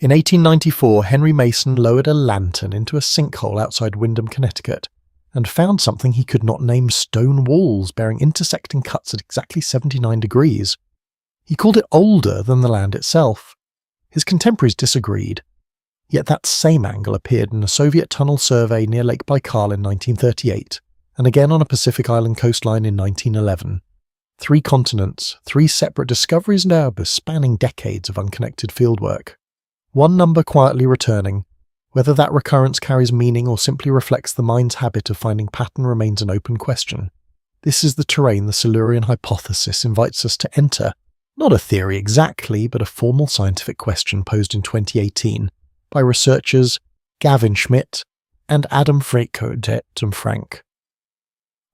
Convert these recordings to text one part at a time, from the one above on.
In 1894, Henry Mason lowered a lantern into a sinkhole outside Windham, Connecticut, and found something he could not name: stone walls bearing intersecting cuts at exactly 79 degrees. He called it older than the land itself. His contemporaries disagreed. Yet that same angle appeared in a Soviet tunnel survey near Lake Baikal in 1938, and again on a Pacific Island coastline in 1911. 3 continents, 3 separate discoveries now spanning decades of unconnected fieldwork. One number quietly returning. Whether that recurrence carries meaning or simply reflects the mind's habit of finding pattern remains an open question. This is the terrain the Silurian Hypothesis invites us to enter. Not a theory exactly, but a formal scientific question posed in 2018 by researchers Gavin Schmidt and Adam Frank.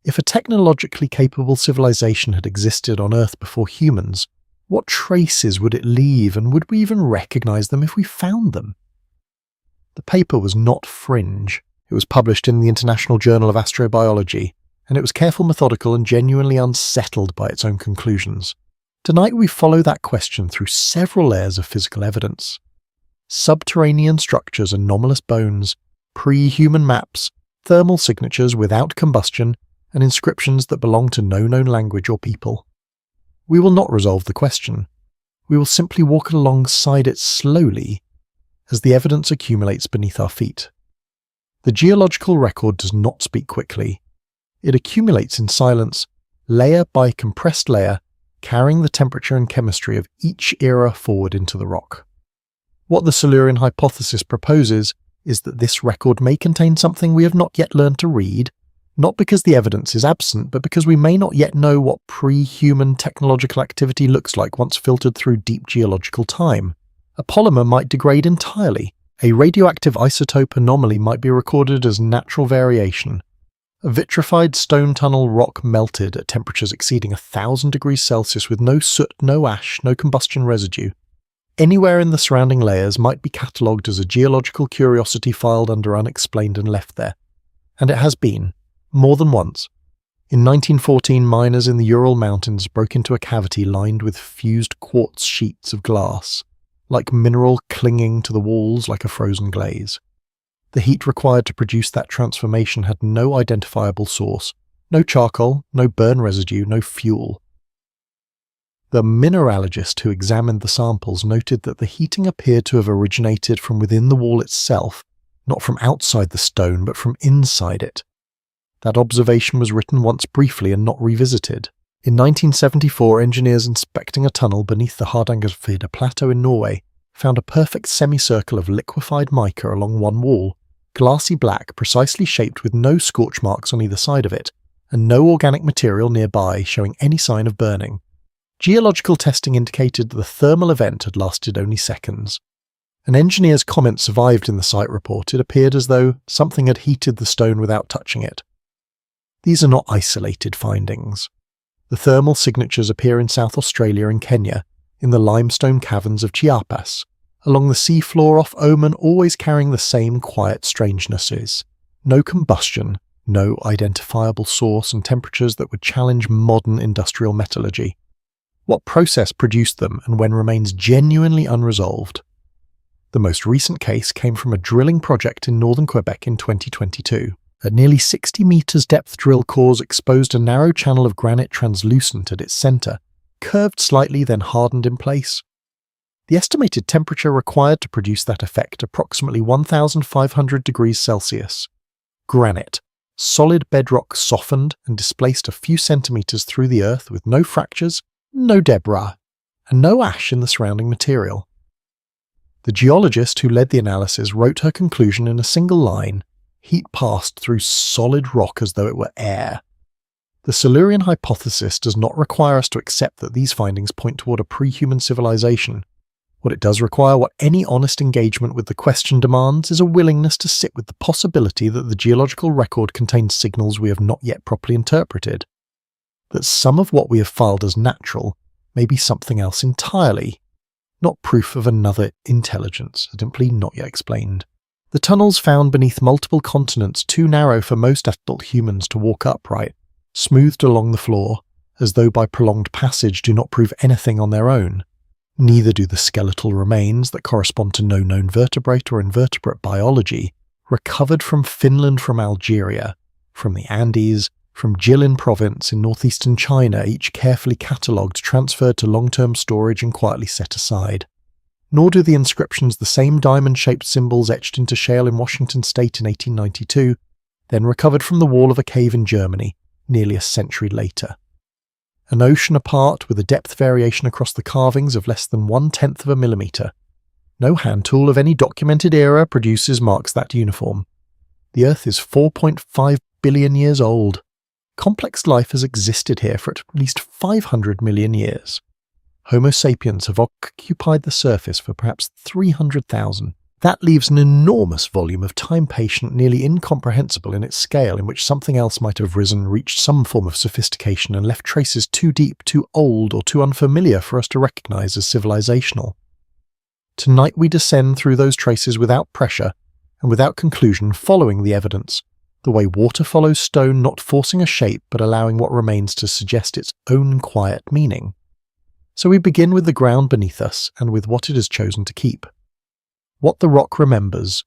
If a technologically capable civilization had existed on Earth before humans, what traces would it leave, and would we even recognize them if we found them? The paper was not fringe. It was published in the International Journal of Astrobiology, and it was careful, methodical, and genuinely unsettled by its own conclusions. Tonight we follow that question through several layers of physical evidence. Subterranean structures, anomalous bones, pre-human maps, thermal signatures without combustion, and inscriptions that belong to no known language or people. We will not resolve the question. We will simply walk alongside it slowly as the evidence accumulates beneath our feet. The geological record does not speak quickly. It accumulates in silence, layer by compressed layer, carrying the temperature and chemistry of each era forward into the rock. What the Silurian Hypothesis proposes is that this record may contain something we have not yet learned to read, not because the evidence is absent, but because we may not yet know what pre-human technological activity looks like once filtered through deep geological time. A polymer might degrade entirely. A radioactive isotope anomaly might be recorded as natural variation. A vitrified stone tunnel rock melted at temperatures exceeding 1,000 degrees Celsius with no soot, no ash, no combustion residue. Anywhere in the surrounding layers might be catalogued as a geological curiosity filed under unexplained and left there. And it has been. More than once. In 1914, miners in the Ural Mountains broke into a cavity lined with fused quartz sheets of glass, like mineral clinging to the walls like a frozen glaze. The heat required to produce that transformation had no identifiable source, no charcoal, no burn residue, no fuel. The mineralogist who examined the samples noted that the heating appeared to have originated from within the wall itself, not from outside the stone, but from inside it. That observation was written once briefly and not revisited. In 1974, engineers inspecting a tunnel beneath the Hardangervidda plateau in Norway found a perfect semicircle of liquefied mica along one wall, glassy black, precisely shaped with no scorch marks on either side of it, and no organic material nearby showing any sign of burning. Geological testing indicated that the thermal event had lasted only seconds. An engineer's comment survived in the site report. It appeared as though something had heated the stone without touching it. These are not isolated findings. The thermal signatures appear in South Australia and Kenya, in the limestone caverns of Chiapas, along the seafloor off Oman, always carrying the same quiet strangenesses. No combustion, no identifiable source, and temperatures that would challenge modern industrial metallurgy. What process produced them and when remains genuinely unresolved. The most recent case came from a drilling project in northern Quebec in 2022. At nearly 60 meters depth, drill cores exposed a narrow channel of granite translucent at its center, curved slightly then hardened in place. The estimated temperature required to produce that effect, approximately 1,500 degrees Celsius. Granite, solid bedrock softened and displaced a few centimeters through the earth with no fractures, no debris, and no ash in the surrounding material. The geologist who led the analysis wrote her conclusion in a single line: heat passed through solid rock as though it were air. The Silurian Hypothesis does not require us to accept that these findings point toward a pre-human civilization. What it does require, what any honest engagement with the question demands, is a willingness to sit with the possibility that the geological record contains signals we have not yet properly interpreted. That some of what we have filed as natural may be something else entirely, not proof of another intelligence, simply not yet explained. The tunnels found beneath multiple continents too narrow for most adult humans to walk upright, smoothed along the floor, as though by prolonged passage do not prove anything on their own. Neither do the skeletal remains that correspond to no known vertebrate or invertebrate biology, recovered from Finland, from Algeria, from the Andes, from Jilin province in northeastern China, each carefully catalogued, transferred to long-term storage and quietly set aside. Nor do the inscriptions, the same diamond-shaped symbols etched into shale in Washington state in 1892, then recovered from the wall of a cave in Germany, nearly a century later. An ocean apart, with a depth variation across the carvings of less than 1/10 of a millimetre. No hand tool of any documented era produces marks that uniform. The Earth is 4.5 billion years old. Complex life has existed here for at least 500 million years. Homo sapiens have occupied the surface for perhaps 300,000. That leaves an enormous volume of time-patient, nearly incomprehensible in its scale, in which something else might have risen, reached some form of sophistication, and left traces too deep, too old, or too unfamiliar for us to recognize as civilizational. Tonight we descend through those traces without pressure and without conclusion, following the evidence, the way water follows stone, not forcing a shape but allowing what remains to suggest its own quiet meaning. So we begin with the ground beneath us and with what it has chosen to keep. What the rock remembers.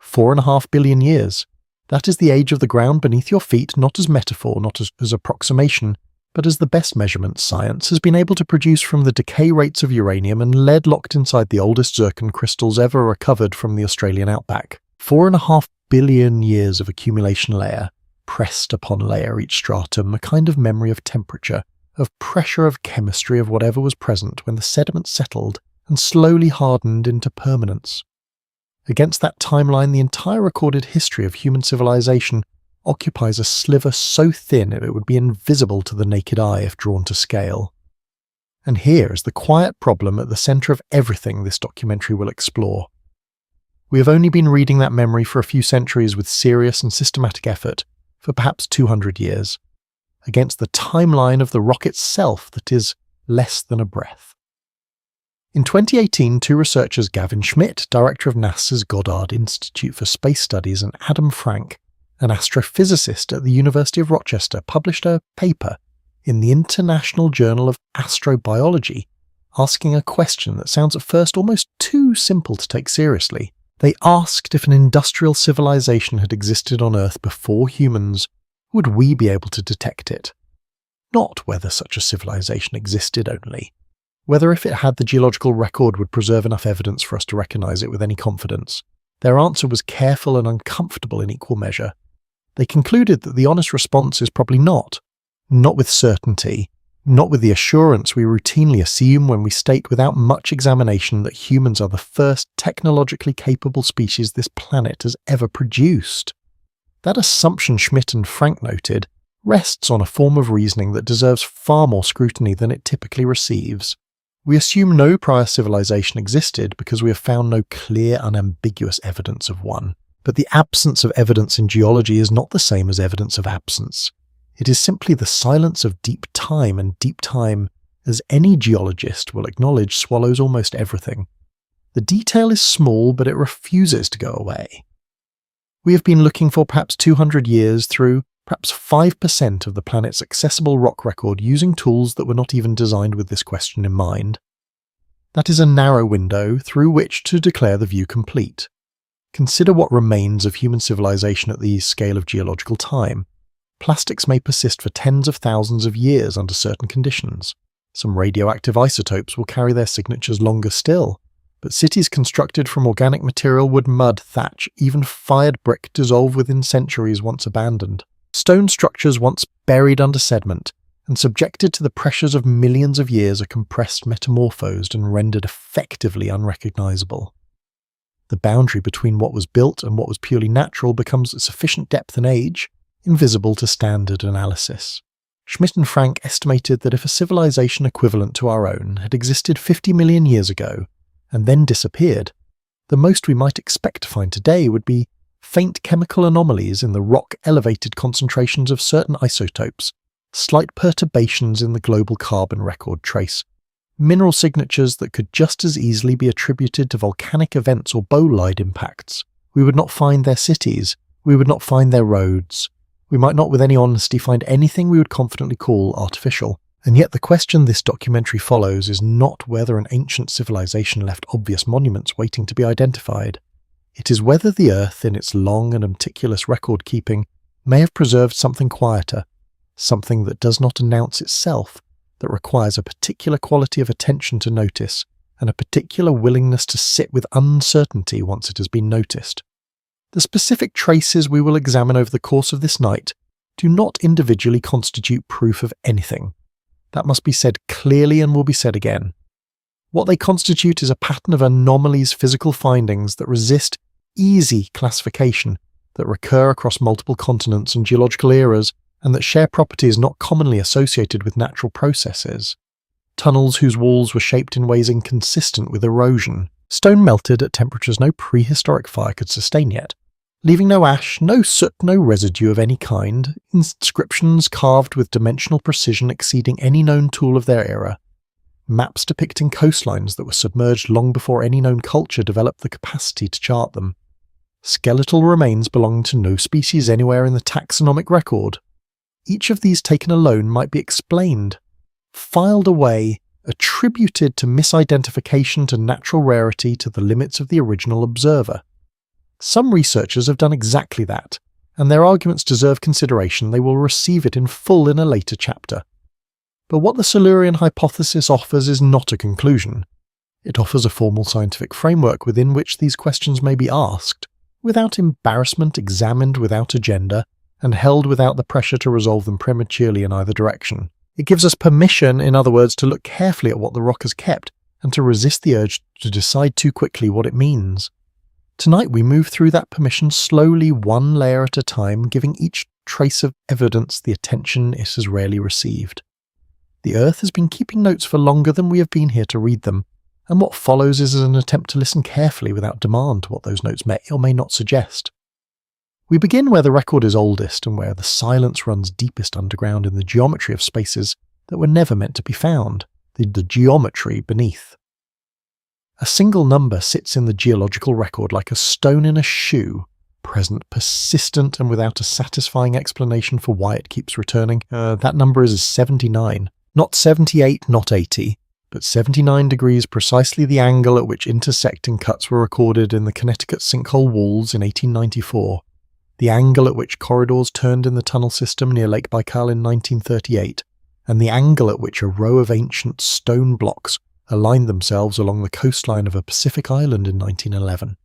4.5 billion years. That is the age of the ground beneath your feet, not as metaphor, not as approximation, but as the best measurement science has been able to produce from the decay rates of uranium and lead locked inside the oldest zircon crystals ever recovered from the Australian outback. 4.5 billion years of accumulation layer, pressed upon layer, each stratum, a kind of memory of temperature, of pressure, of chemistry, of whatever was present when the sediment settled and slowly hardened into permanence. Against that timeline, the entire recorded history of human civilization occupies a sliver so thin it would be invisible to the naked eye if drawn to scale. And here is the quiet problem at the centre of everything this documentary will explore. We have only been reading that memory for a few centuries with serious and systematic effort, for perhaps 200 years, against the timeline of the rock itself that is less than a breath. In 2018, two researchers, Gavin Schmidt, director of NASA's Goddard Institute for Space Studies, and Adam Frank, an astrophysicist at the University of Rochester, published a paper in the International Journal of Astrobiology, asking a question that sounds at first almost too simple to take seriously. They asked if an industrial civilization had existed on Earth before humans, would we be able to detect it? Not whether such a civilization existed only. Whether if it had the geological record would preserve enough evidence for us to recognize it with any confidence. Their answer was careful and uncomfortable in equal measure. They concluded that the honest response is probably not. Not with certainty. Not with the assurance we routinely assume when we state without much examination that humans are the first technologically capable species this planet has ever produced. That assumption, Schmidt and Frank noted, rests on a form of reasoning that deserves far more scrutiny than it typically receives. We assume no prior civilization existed because we have found no clear, unambiguous evidence of one. But the absence of evidence in geology is not the same as evidence of absence. It is simply the silence of deep time, and deep time, as any geologist will acknowledge, swallows almost everything. The detail is small, but it refuses to go away. We have been looking for perhaps 200 years through perhaps 5% of the planet's accessible rock record using tools that were not even designed with this question in mind. That is a narrow window through which to declare the view complete. Consider what remains of human civilization at the scale of geological time. Plastics may persist for tens of thousands of years under certain conditions. Some radioactive isotopes will carry their signatures longer still. But cities constructed from organic material, wood, mud, thatch, even fired brick dissolve within centuries once abandoned. Stone structures once buried under sediment and subjected to the pressures of millions of years are compressed, metamorphosed, and rendered effectively unrecognizable. The boundary between what was built and what was purely natural becomes at sufficient depth and age invisible to standard analysis. Schmidt and Frank estimated that if a civilization equivalent to our own had existed 50 million years ago and then disappeared, the most we might expect to find today would be faint chemical anomalies in the rock-elevated concentrations of certain isotopes, slight perturbations in the global carbon record trace, mineral signatures that could just as easily be attributed to volcanic events or bolide impacts. We would not find their cities, we would not find their roads. We might not with any honesty find anything we would confidently call artificial, And yet the question this documentary follows is not whether an ancient civilization left obvious monuments waiting to be identified. It is whether the Earth, in its long and meticulous record-keeping, may have preserved something quieter, something that does not announce itself, that requires a particular quality of attention to notice, and a particular willingness to sit with uncertainty once it has been noticed. The specific traces we will examine over the course of this night do not individually constitute proof of anything. That must be said clearly and will be said again. What they constitute is a pattern of anomalies, physical findings that resist easy classification, that recur across multiple continents and geological eras, and that share properties not commonly associated with natural processes. Tunnels whose walls were shaped in ways inconsistent with erosion, stone melted at temperatures no prehistoric fire could sustain yet, leaving no ash, no soot, no residue of any kind, inscriptions carved with dimensional precision exceeding any known tool of their era, maps depicting coastlines that were submerged long before any known culture developed the capacity to chart them, skeletal remains belonging to no species anywhere in the taxonomic record. Each of these taken alone might be explained, filed away, attributed to misidentification, to natural rarity, to the limits of the original observer. Some researchers have done exactly that, and their arguments deserve consideration. They will receive it in full in a later chapter. But what the Silurian hypothesis offers is not a conclusion. It offers a formal scientific framework within which these questions may be asked, without embarrassment, examined without agenda, and held without the pressure to resolve them prematurely in either direction. It gives us permission, in other words, to look carefully at what the rock has kept, and to resist the urge to decide too quickly what it means. Tonight we move through that permission slowly, one layer at a time, giving each trace of evidence the attention it has rarely received. The Earth has been keeping notes for longer than we have been here to read them, and what follows is an attempt to listen carefully without demand to what those notes may or may not suggest. We begin where the record is oldest and where the silence runs deepest underground in the geometry of spaces that were never meant to be found, the geometry beneath. A single number sits in the geological record like a stone in a shoe, present, persistent, and without a satisfying explanation for why it keeps returning. That number is 79. Not 78, not 80, but 79 degrees, precisely the angle at which intersecting cuts were recorded in the Connecticut sinkhole walls in 1894, the angle at which corridors turned in the tunnel system near Lake Baikal in 1938, and the angle at which a row of ancient stone blocks aligned themselves along the coastline of a Pacific island in 1911.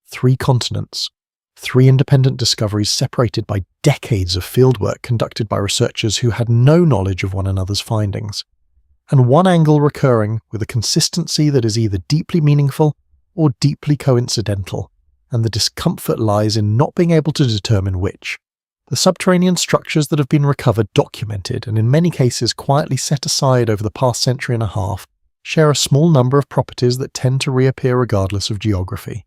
3 continents, 3 independent discoveries separated by decades of fieldwork conducted by researchers who had no knowledge of one another's findings, and one angle recurring with a consistency that is either deeply meaningful or deeply coincidental, and the discomfort lies in not being able to determine which. The subterranean structures that have been recovered, documented, and in many cases quietly set aside over the past century and a half, share a small number of properties that tend to reappear regardless of geography.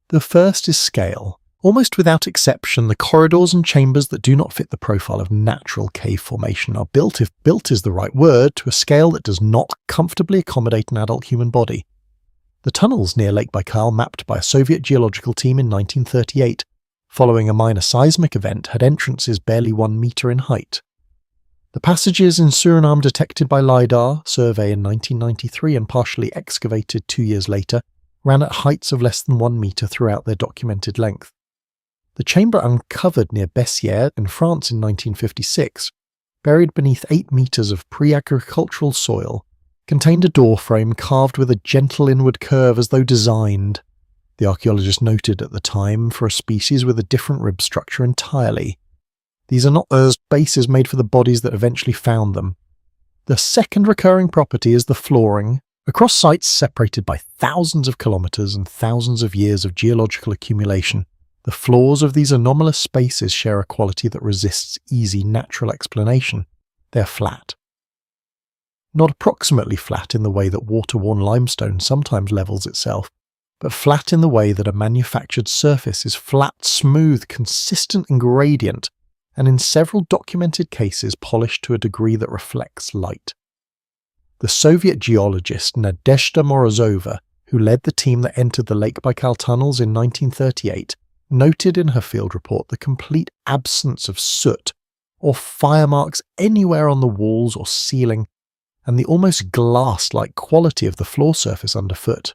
The first is scale. Almost without exception, the corridors and chambers that do not fit the profile of natural cave formation are built, if built is the right word, to a scale that does not comfortably accommodate an adult human body. The tunnels near Lake Baikal, mapped by a Soviet geological team in 1938, following a minor seismic event, had entrances barely 1 meter in height. The passages in Suriname, detected by LiDAR survey in 1993 and partially excavated 2 years later, ran at heights of less than 1 meter throughout their documented length. The chamber uncovered near Bessières in France in 1956, buried beneath 8 meters of pre-agricultural soil, contained a door frame carved with a gentle inward curve as though designed, the archaeologist noted at the time, for a species with a different rib structure entirely. These are not bases made for the bodies that eventually found them. The second recurring property is the flooring. Across sites separated by thousands of kilometers and thousands of years of geological accumulation, the floors of these anomalous spaces share a quality that resists easy natural explanation. They are flat. Not approximately flat in the way that water-worn limestone sometimes levels itself, but flat in the way that a manufactured surface is flat, smooth, consistent and gradient, and in several documented cases polished to a degree that reflects light. The Soviet geologist Nadezhda Morozova, who led the team that entered the Lake Baikal tunnels in 1938, noted in her field report the complete absence of soot or fire marks anywhere on the walls or ceiling, and the almost glass-like quality of the floor surface underfoot.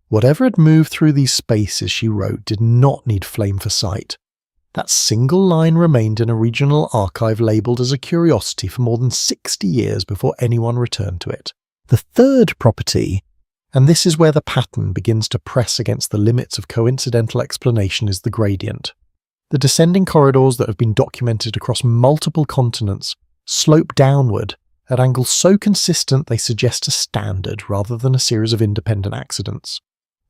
Whatever had moved through these spaces, she wrote, did not need flame for sight. That single line remained in a regional archive labelled as a curiosity for more than 60 years before anyone returned to it. The third property, and this is where the pattern begins to press against the limits of coincidental explanation, is the gradient. The descending corridors that have been documented across multiple continents slope downward at angles so consistent they suggest a standard rather than a series of independent accidents.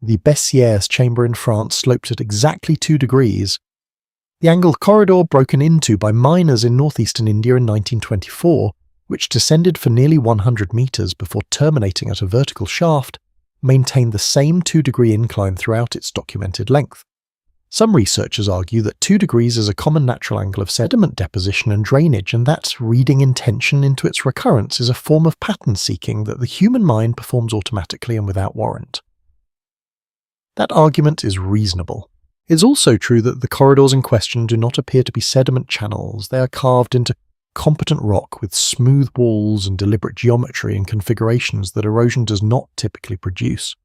The Bessieres chamber in France sloped at exactly 2 degrees. The angled corridor broken into by miners in northeastern India in 1924, which descended for nearly 100 metres before terminating at a vertical shaft, maintained the same 2-degree incline throughout its documented length. Some researchers argue that 2 degrees is a common natural angle of sediment deposition and drainage, and that reading intention into its recurrence is a form of pattern seeking that the human mind performs automatically and without warrant. That argument is reasonable. It's also true that the corridors in question do not appear to be sediment channels. They are carved into competent rock with smooth walls and deliberate geometry and configurations that erosion does not typically produce.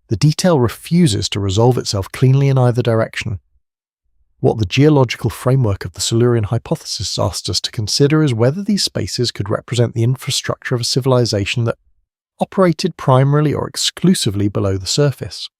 The detail refuses to resolve itself cleanly in either direction. What the geological framework of the Silurian Hypothesis asked us to consider is whether these spaces could represent the infrastructure of a civilization that operated primarily or exclusively below the surface.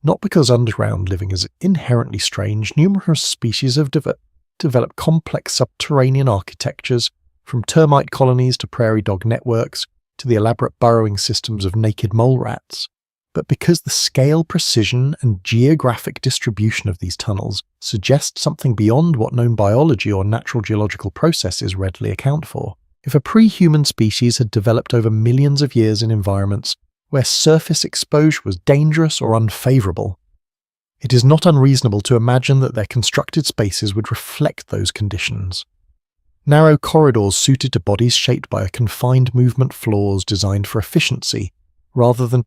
Not because underground living is inherently strange, numerous species have developed complex subterranean architectures, from termite colonies to prairie dog networks to the elaborate burrowing systems of naked mole rats, but because the scale, precision, and geographic distribution of these tunnels suggest something beyond what known biology or natural geological processes readily account for. If a pre-human species had developed over millions of years in environments where surface exposure was dangerous or unfavourable, it is not unreasonable to imagine that their constructed spaces would reflect those conditions. Narrow corridors suited to bodies shaped by a confined movement floors designed for efficiency, rather than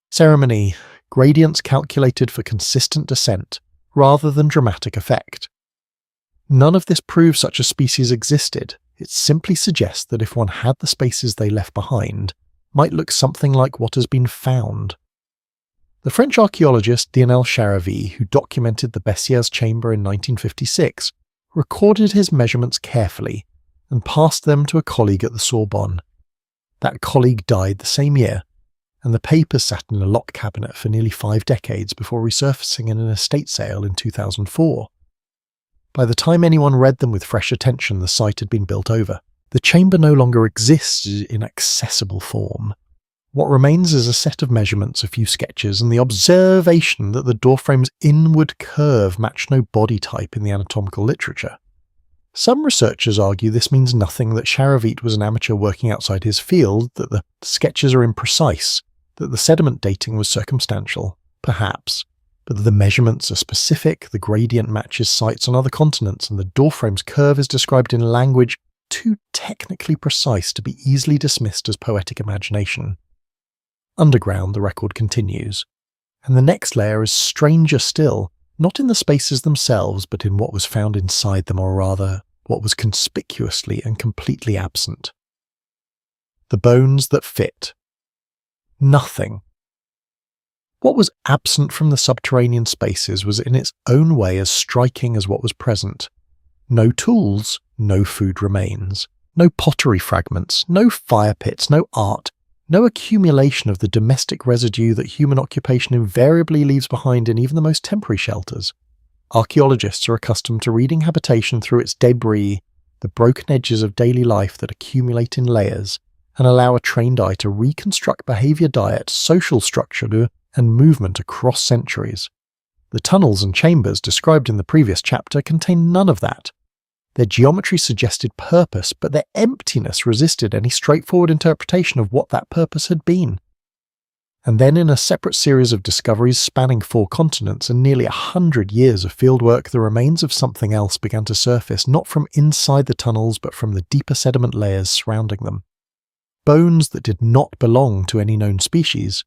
ceremony, gradients calculated for consistent descent, rather than dramatic effect. None of this proves such a species existed. It simply suggests that if one had the spaces they left behind, might look something like what has been found. The French archaeologist Lionel Charavi, who documented the Bessieres chamber in 1956, recorded his measurements carefully and passed them to a colleague at the Sorbonne. That colleague died the same year, and the papers sat in a locked cabinet for nearly 5 decades before resurfacing in an estate sale in 2004. By the time anyone read them with fresh attention, the site had been built over. The chamber no longer exists in accessible form. What remains is a set of measurements, a few sketches, and the observation that the doorframe's inward curve matched no body type in the anatomical literature. Some researchers argue this means nothing, that Charavit was an amateur working outside his field, that the sketches are imprecise, that the sediment dating was circumstantial, perhaps, but that the measurements are specific, the gradient matches sites on other continents, and the doorframe's curve is described in language too technically precise to be easily dismissed as poetic imagination. Underground, the record continues, and the next layer is stranger still, not in the spaces themselves, but in what was found inside them, or rather, what was conspicuously and completely absent. The bones that fit. Nothing. What was absent from the subterranean spaces was in its own way as striking as what was present. No tools, no food remains, no pottery fragments, no fire pits, no art, no accumulation of the domestic residue that human occupation invariably leaves behind in even the most temporary shelters. Archaeologists are accustomed to reading habitation through its debris, the broken edges of daily life that accumulate in layers, and allow a trained eye to reconstruct behaviour, diet, social structure, and movement across centuries. The tunnels and chambers described in the previous chapter contain none of that. Their geometry suggested purpose, but their emptiness resisted any straightforward interpretation of what that purpose had been. And then, in a separate series of discoveries spanning 4 continents and nearly 100 years of fieldwork, the remains of something else began to surface, not from inside the tunnels but from the deeper sediment layers surrounding them. Bones that did not belong to any known species.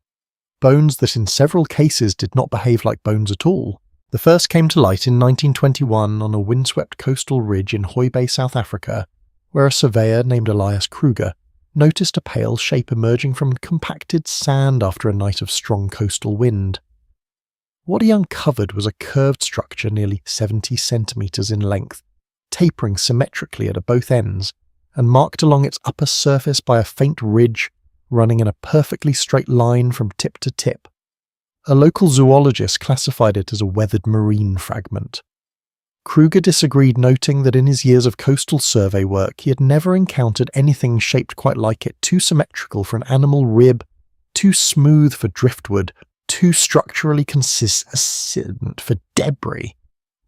Bones that in several cases did not behave like bones at all. The first came to light in 1921 on a windswept coastal ridge in Hoy Bay, South Africa, where a surveyor named Elias Kruger noticed a pale shape emerging from compacted sand after a night of strong coastal wind. What he uncovered was a curved structure nearly 70 centimetres in length, tapering symmetrically at both ends, and marked along its upper surface by a faint ridge running in a perfectly straight line from tip to tip. A local zoologist classified it as a weathered marine fragment. Kruger disagreed, noting that in his years of coastal survey work he had never encountered anything shaped quite like it, too symmetrical for an animal rib, too smooth for driftwood, too structurally consistent for debris.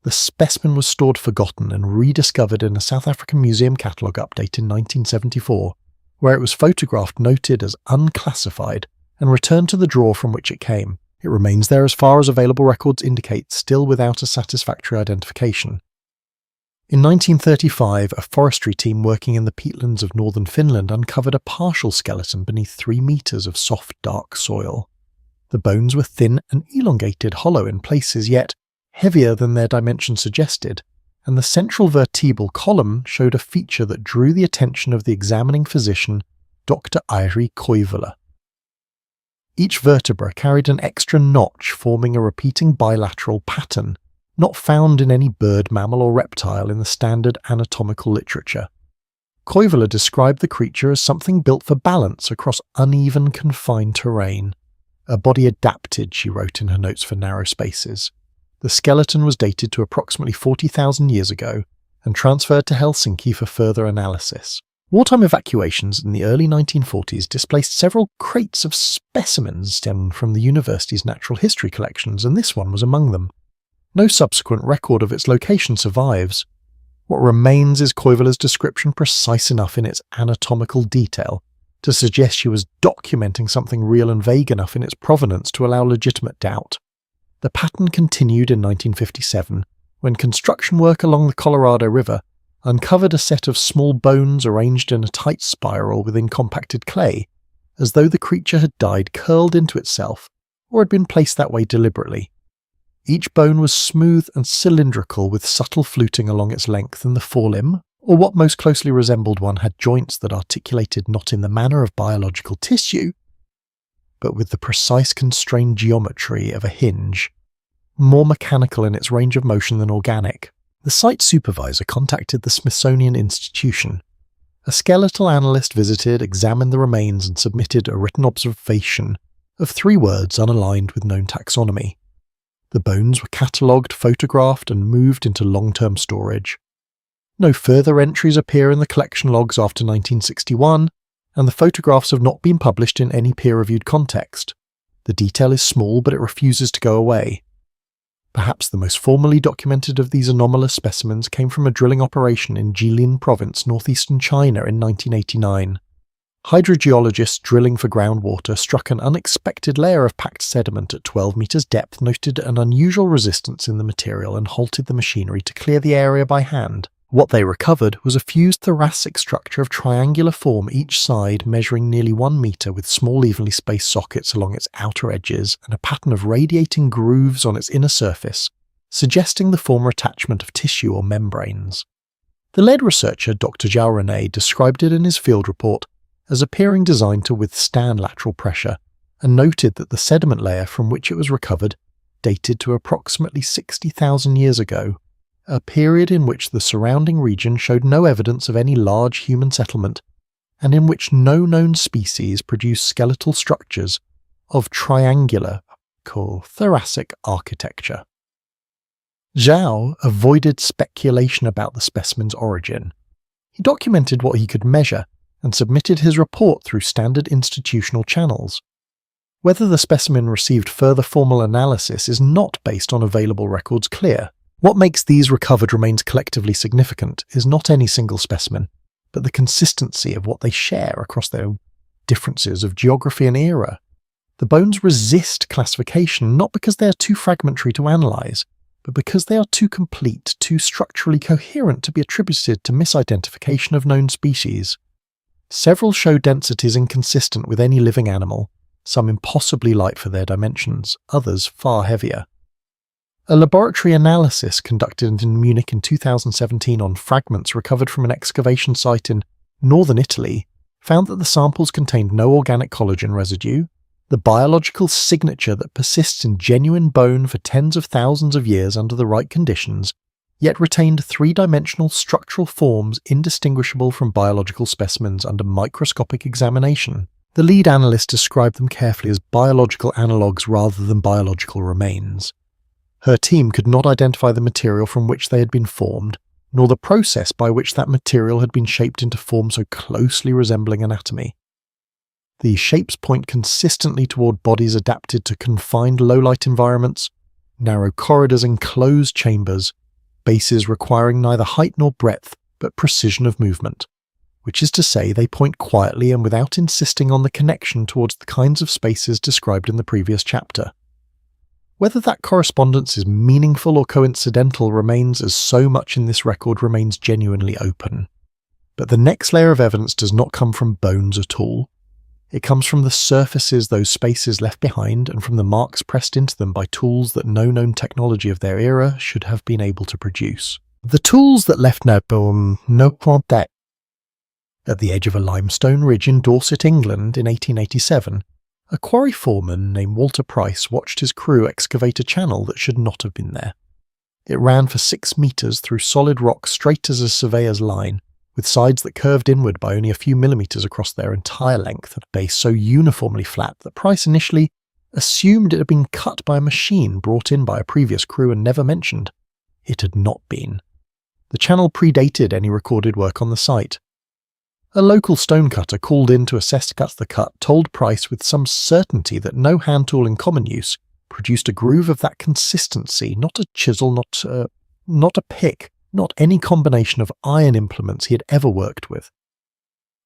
The specimen was stored forgotten and rediscovered in a South African museum catalogue update in 1974, where it was photographed, noted as unclassified, and returned to the drawer from which it came. It remains there as far as available records indicate, still without a satisfactory identification. In 1935, a forestry team working in the peatlands of northern Finland uncovered a partial skeleton beneath 3 metres of soft, dark soil. The bones were thin and elongated, hollow in places, yet heavier than their dimensions suggested, and the central vertebral column showed a feature that drew the attention of the examining physician, Dr. Iri Koivula. Each vertebra carried an extra notch forming a repeating bilateral pattern, not found in any bird, mammal or reptile in the standard anatomical literature. Koivula described the creature as something built for balance across uneven, confined terrain. A body adapted, she wrote in her notes, for narrow spaces. The skeleton was dated to approximately 40,000 years ago and transferred to Helsinki for further analysis. Wartime evacuations in the early 1940s displaced several crates of specimens stemmed from the university's natural history collections, and this one was among them. No subsequent record of its location survives. What remains is Koivula's description precise enough in its anatomical detail to suggest she was documenting something real and vague enough in its provenance to allow legitimate doubt. The pattern continued in 1957, when construction work along the Colorado River uncovered a set of small bones arranged in a tight spiral within compacted clay, as though the creature had died curled into itself or had been placed that way deliberately. Each bone was smooth and cylindrical with subtle fluting along its length, and the forelimb, or what most closely resembled one, had joints that articulated not in the manner of biological tissue, but with the precise constrained geometry of a hinge, more mechanical in its range of motion than organic. The site supervisor contacted the Smithsonian Institution. A skeletal analyst visited, examined the remains, and submitted a written observation of 3 words unaligned with known taxonomy. The bones were catalogued, photographed, and moved into long-term storage. No further entries appear in the collection logs after 1961, and the photographs have not been published in any peer-reviewed context. The detail is small, but it refuses to go away. Perhaps the most formally documented of these anomalous specimens came from a drilling operation in Jilin province, northeastern China in 1989. Hydrogeologists drilling for groundwater struck an unexpected layer of packed sediment at 12 meters depth, noted an unusual resistance in the material, and halted the machinery to clear the area by hand. What they recovered was a fused thoracic structure of triangular form, each side measuring nearly 1 meter, with small evenly spaced sockets along its outer edges and a pattern of radiating grooves on its inner surface, suggesting the former attachment of tissue or membranes. The lead researcher Dr. Zhao Rene described it in his field report as appearing designed to withstand lateral pressure, and noted that the sediment layer from which it was recovered dated to approximately 60,000 years ago, a period in which the surrounding region showed no evidence of any large human settlement, and in which no known species produced skeletal structures of triangular, thoracic architecture. Zhao avoided speculation about the specimen's origin. He documented what he could measure and submitted his report through standard institutional channels. Whether the specimen received further formal analysis is not based on available records clear. What makes these recovered remains collectively significant is not any single specimen, but the consistency of what they share across their differences of geography and era. The bones resist classification not because they are too fragmentary to analyse, but because they are too complete, too structurally coherent to be attributed to misidentification of known species. Several show densities inconsistent with any living animal, some impossibly light for their dimensions, others far heavier. A laboratory analysis conducted in Munich in 2017 on fragments recovered from an excavation site in northern Italy found that the samples contained no organic collagen residue, the biological signature that persists in genuine bone for tens of thousands of years under the right conditions, yet retained three-dimensional structural forms indistinguishable from biological specimens under microscopic examination. The lead analyst described them carefully as biological analogues rather than biological remains. Her team could not identify the material from which they had been formed, nor the process by which that material had been shaped into form so closely resembling anatomy. These shapes point consistently toward bodies adapted to confined low-light environments, narrow corridors and closed chambers, bases requiring neither height nor breadth but precision of movement, which is to say they point quietly and without insisting on the connection towards the kinds of spaces described in the previous chapter. Whether that correspondence is meaningful or coincidental remains, as so much in this record remains genuinely open. But the next layer of evidence does not come from bones at all. It comes from the surfaces those spaces left behind and from the marks pressed into them by tools that no known technology of their era should have been able to produce. The tools that left no contact. At the edge of a limestone ridge in Dorset, England in 1887, a quarry foreman named Walter Price watched his crew excavate a channel that should not have been there. It ran for 6 meters through solid rock straight as a surveyor's line, with sides that curved inward by only a few millimeters across their entire length and a base so uniformly flat that Price initially assumed it had been cut by a machine brought in by a previous crew and never mentioned. It had not been. The channel predated any recorded work on the site. A local stonecutter called in to assess the cut told Price with some certainty that no hand tool in common use produced a groove of that consistency, not a chisel, not a pick, not any combination of iron implements he had ever worked with.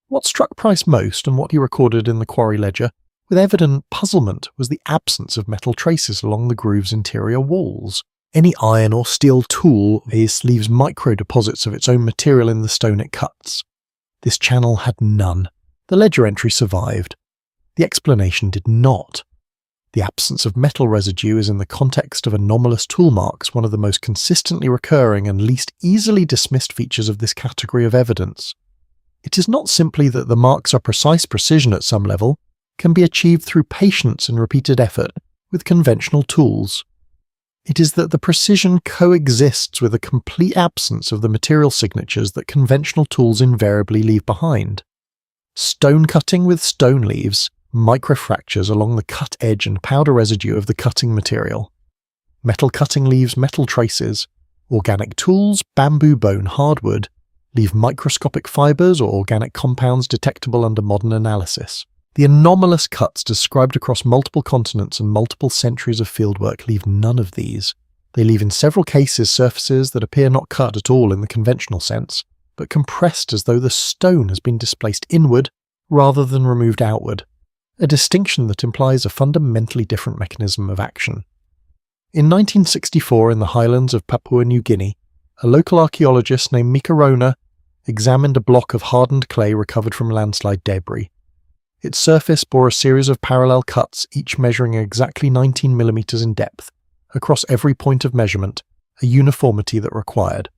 What struck Price most, and what he recorded in the quarry ledger, with evident puzzlement, was the absence of metal traces along the groove's interior walls. Any iron or steel tool leaves micro-deposits of its own material in the stone it cuts. This channel had none. The ledger entry survived. The explanation did not. The absence of metal residue is in the context of anomalous tool marks one of the most consistently recurring and least easily dismissed features of this category of evidence. It is not simply that the marks are precise precision at some level, can be achieved through patience and repeated effort with conventional tools. It is that the precision coexists with a complete absence of the material signatures that conventional tools invariably leave behind. Stone cutting with stone leaves, microfractures along the cut edge and powder residue of the cutting material. Metal cutting leaves metal traces. Organic tools, bamboo, bone, hardwood, leave microscopic fibers or organic compounds detectable under modern analysis. The anomalous cuts described across multiple continents and multiple centuries of fieldwork leave none of these. They leave in several cases surfaces that appear not cut at all in the conventional sense, but compressed as though the stone has been displaced inward rather than removed outward, a distinction that implies a fundamentally different mechanism of action. In 1964, in the highlands of Papua New Guinea, a local archaeologist named Mika Rona examined a block of hardened clay recovered from landslide debris. Its surface bore a series of parallel cuts, each measuring exactly 19 millimeters in depth, across every point of measurement, a uniformity that required.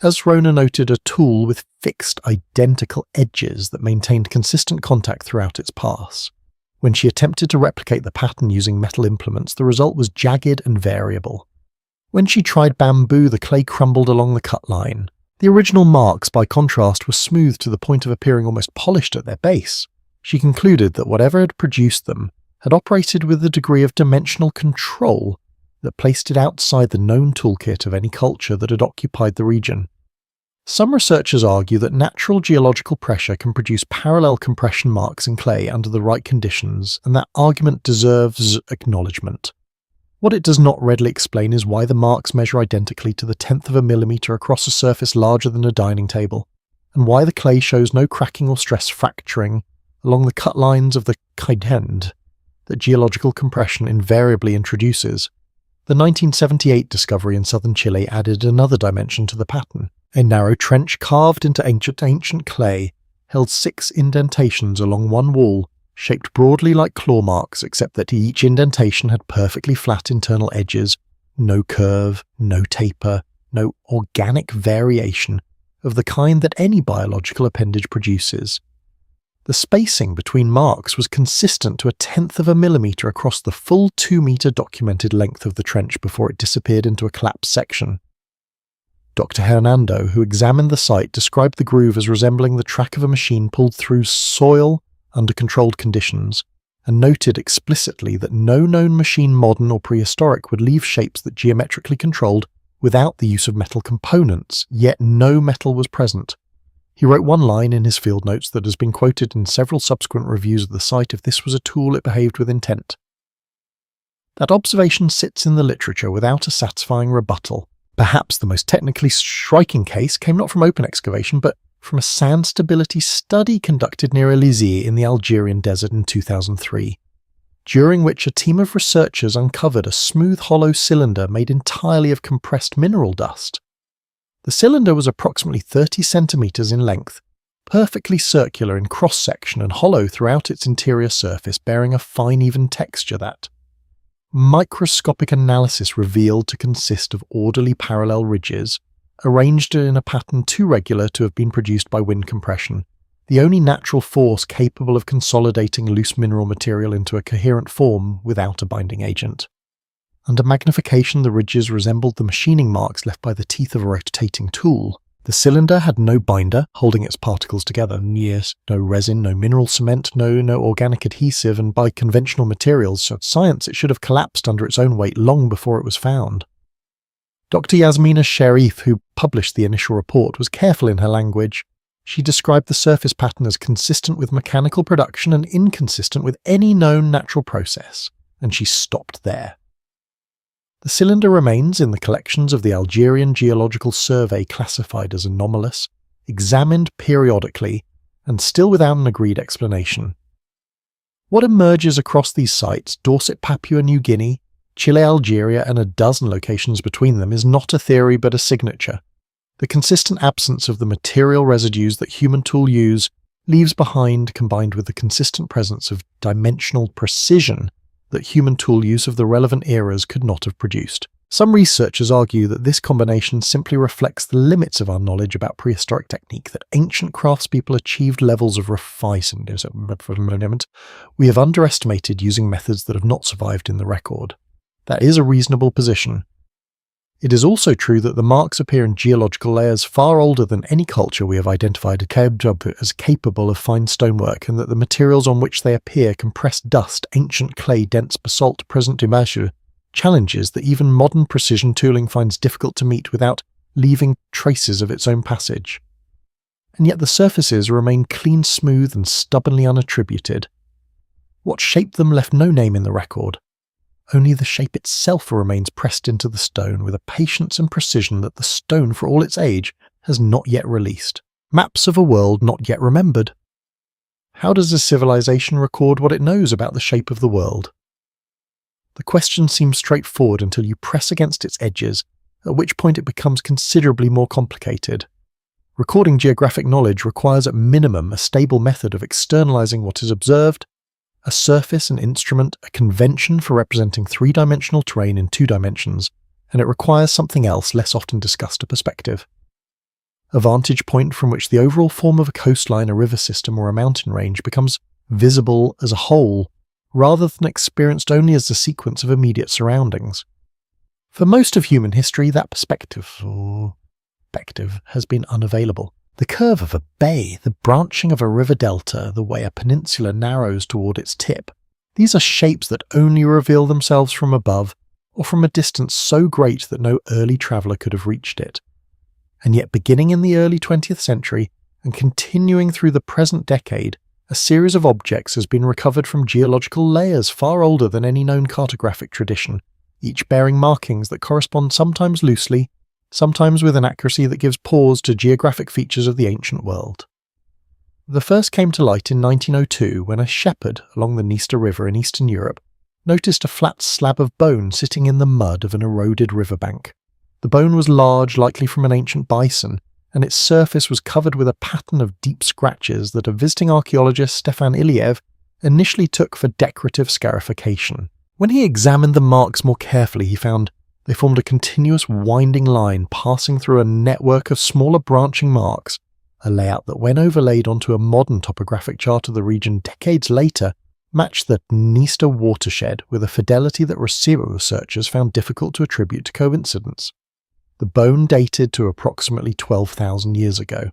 As Rona noted, a tool with fixed, identical edges that maintained consistent contact throughout its pass. When she attempted to replicate the pattern using metal implements, the result was jagged and variable. When she tried bamboo, the clay crumbled along the cut line. The original marks, by contrast, were smooth to the point of appearing almost polished at their base. She concluded that whatever had produced them had operated with a degree of dimensional control that placed it outside the known toolkit of any culture that had occupied the region. Some researchers argue that natural geological pressure can produce parallel compression marks in clay under the right conditions, and that argument deserves acknowledgement. What it does not readily explain is why the marks measure identically to the 1/10 of a millimeter across a surface larger than a dining table, and why the clay shows no cracking or stress fracturing along the cut lines of the kaidend that geological compression invariably introduces. The 1978 discovery in southern Chile added another dimension to the pattern. A narrow trench carved into ancient clay held 6 indentations along one wall, shaped broadly like claw marks, except that each indentation had perfectly flat internal edges, No curve, no taper, no organic variation of the kind that any biological appendage produces. The spacing between marks was consistent to 1/10 of a millimetre across the full 2-metre documented length of the trench before it disappeared into a collapsed section. Dr. Hernando, who examined the site, described the groove as resembling the track of a machine pulled through soil under controlled conditions, and noted explicitly that no known machine, modern or prehistoric, would leave shapes that geometrically controlled without the use of metal components, yet no metal was present. He wrote one line in his field notes that has been quoted in several subsequent reviews of the site. If this was a tool, it behaved with intent. That observation sits in the literature without a satisfying rebuttal. Perhaps the most technically striking case came not from open excavation, but from a sand stability study conducted near Elysée in the Algerian desert in 2003, during which a team of researchers uncovered a smooth hollow cylinder made entirely of compressed mineral dust. The cylinder was approximately 30 centimetres in length, perfectly circular in cross-section and hollow throughout its interior surface, bearing a fine even texture that microscopic analysis revealed to consist of orderly parallel ridges, arranged in a pattern too regular to have been produced by wind compression, the only natural force capable of consolidating loose mineral material into a coherent form without a binding agent. Under magnification, the ridges resembled the machining marks left by the teeth of a rotating tool. The cylinder had no binder holding its particles together, yes, no resin, no mineral cement, no organic adhesive, and by conventional materials, so science, it should have collapsed under its own weight long before it was found. Dr. Yasmina Sharif, who published the initial report, was careful in her language. She described the surface pattern as consistent with mechanical production and inconsistent with any known natural process, and she stopped there. The cylinder remains in the collections of the Algerian Geological Survey, classified as anomalous, examined periodically, and still without an agreed explanation. What emerges across these sites, Dorset, Papua New Guinea, Chile, Algeria, and a dozen locations between them, is not a theory but a signature. The consistent absence of the material residues that human tools use leaves behind, combined with the consistent presence of dimensional precision that human tool use of the relevant eras could not have produced. Some researchers argue that this combination simply reflects the limits of our knowledge about prehistoric technique, that ancient craftspeople achieved levels of refinement we have underestimated using methods that have not survived in the record. That is a reasonable position. It is also true that the marks appear in geological layers far older than any culture we have identified as capable of fine stonework, and that the materials on which they appear, compressed dust, ancient clay, dense basalt, present dumasure, challenges that even modern precision tooling finds difficult to meet without leaving traces of its own passage. And yet the surfaces remain clean, smooth, and stubbornly unattributed. What shaped them left no name in the record. Only the shape itself remains pressed into the stone with a patience and precision that the stone, for all its age, has not yet released. Maps of a world not yet remembered. How does a civilization record what it knows about the shape of the world? The question seems straightforward until you press against its edges, at which point it becomes considerably more complicated. Recording geographic knowledge requires at minimum a stable method of externalizing what is observed, a surface, an instrument, a convention for representing three-dimensional terrain in 2 dimensions, and it requires something else less often discussed, a perspective. A vantage point from which the overall form of a coastline, a river system, or a mountain range becomes visible as a whole, rather than experienced only as the sequence of immediate surroundings. For most of human history, that perspective has been unavailable. The curve of a bay, the branching of a river delta, the way a peninsula narrows toward its tip, these are shapes that only reveal themselves from above, or from a distance so great that no early traveller could have reached it. And yet, beginning in the early 20th century and continuing through the present decade, a series of objects has been recovered from geological layers far older than any known cartographic tradition, each bearing markings that correspond sometimes loosely, sometimes with an accuracy that gives pause to geographic features of the ancient world. The first came to light in 1902 when a shepherd along the Dniester River in Eastern Europe noticed a flat slab of bone sitting in the mud of an eroded riverbank. The bone was large, likely from an ancient bison, and its surface was covered with a pattern of deep scratches that a visiting archaeologist, Stefan Iliev, initially took for decorative scarification. When he examined the marks more carefully, he found They formed a continuous winding line passing through a network of smaller branching marks, a layout that when overlaid onto a modern topographic chart of the region decades later matched the Dniester watershed with a fidelity that researchers found difficult to attribute to coincidence. The bone dated to approximately 12,000 years ago.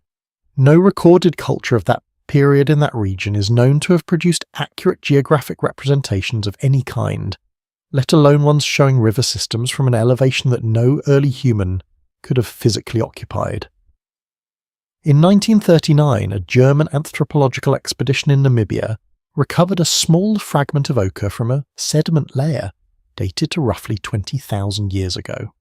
No recorded culture of that period in that region is known to have produced accurate geographic representations of any kind, let alone ones showing river systems from an elevation that no early human could have physically occupied. In 1939, a German anthropological expedition in Namibia recovered a small fragment of ochre from a sediment layer dated to roughly 20,000 years ago.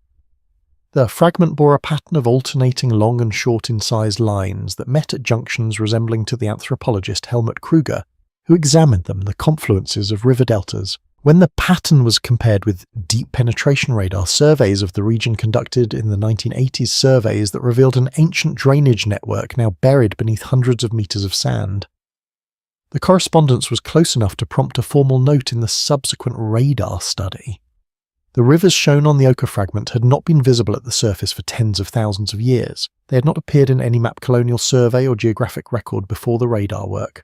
The fragment bore a pattern of alternating long and short incised lines that met at junctions resembling to the anthropologist Helmut Kruger, who examined them, the confluences of river deltas. When the pattern was compared with deep penetration radar surveys of the region conducted in the 1980s surveys that revealed an ancient drainage network now buried beneath hundreds of meters of sand, the correspondence was close enough to prompt a formal note in the subsequent radar study. The rivers shown on the ochre fragment had not been visible at the surface for tens of thousands of years. They had not appeared in any map colonial survey or geographic record before the radar work.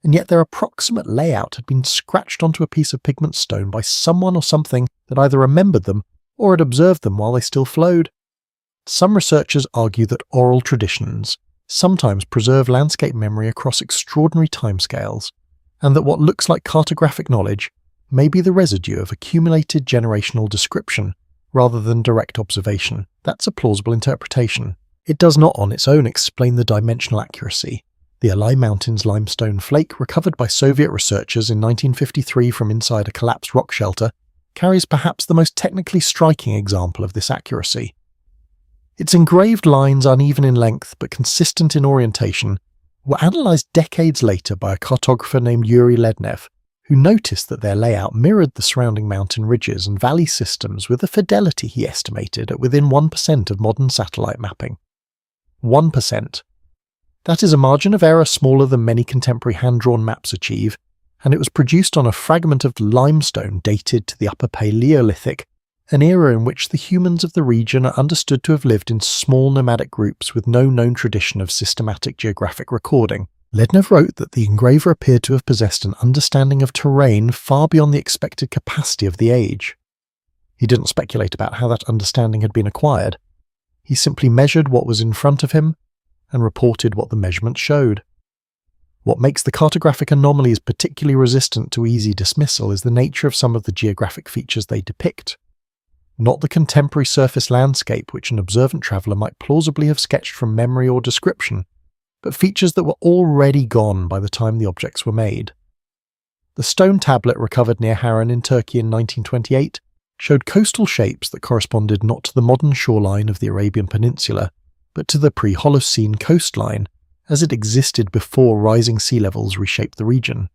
And yet their approximate layout had been scratched onto a piece of pigment stone by someone or something that either remembered them or had observed them while they still flowed. Some researchers argue that oral traditions sometimes preserve landscape memory across extraordinary timescales, and that what looks like cartographic knowledge may be the residue of accumulated generational description rather than direct observation. That's a plausible interpretation. It does not on its own explain the dimensional accuracy. The Alai Mountains limestone flake, recovered by Soviet researchers in 1953 from inside a collapsed rock shelter, carries perhaps the most technically striking example of this accuracy. Its engraved lines, uneven in length but consistent in orientation, were analysed decades later by a cartographer named Yuri Lednev, who noticed that their layout mirrored the surrounding mountain ridges and valley systems with a fidelity he estimated at within 1% of modern satellite mapping. 1%. That is a margin of error smaller than many contemporary hand-drawn maps achieve, and it was produced on a fragment of limestone dated to the Upper Paleolithic, an era in which the humans of the region are understood to have lived in small nomadic groups with no known tradition of systematic geographic recording. Lednev wrote that the engraver appeared to have possessed an understanding of terrain far beyond the expected capacity of the age. He didn't speculate about how that understanding had been acquired. He simply measured what was in front of him and reported what the measurements showed. What makes the cartographic anomalies particularly resistant to easy dismissal is the nature of some of the geographic features they depict. Not the contemporary surface landscape which an observant traveller might plausibly have sketched from memory or description, but features that were already gone by the time the objects were made. The stone tablet recovered near Harran in Turkey in 1928 showed coastal shapes that corresponded not to the modern shoreline of the Arabian Peninsula, but to the pre-Holocene coastline, as it existed before rising sea levels reshaped the region.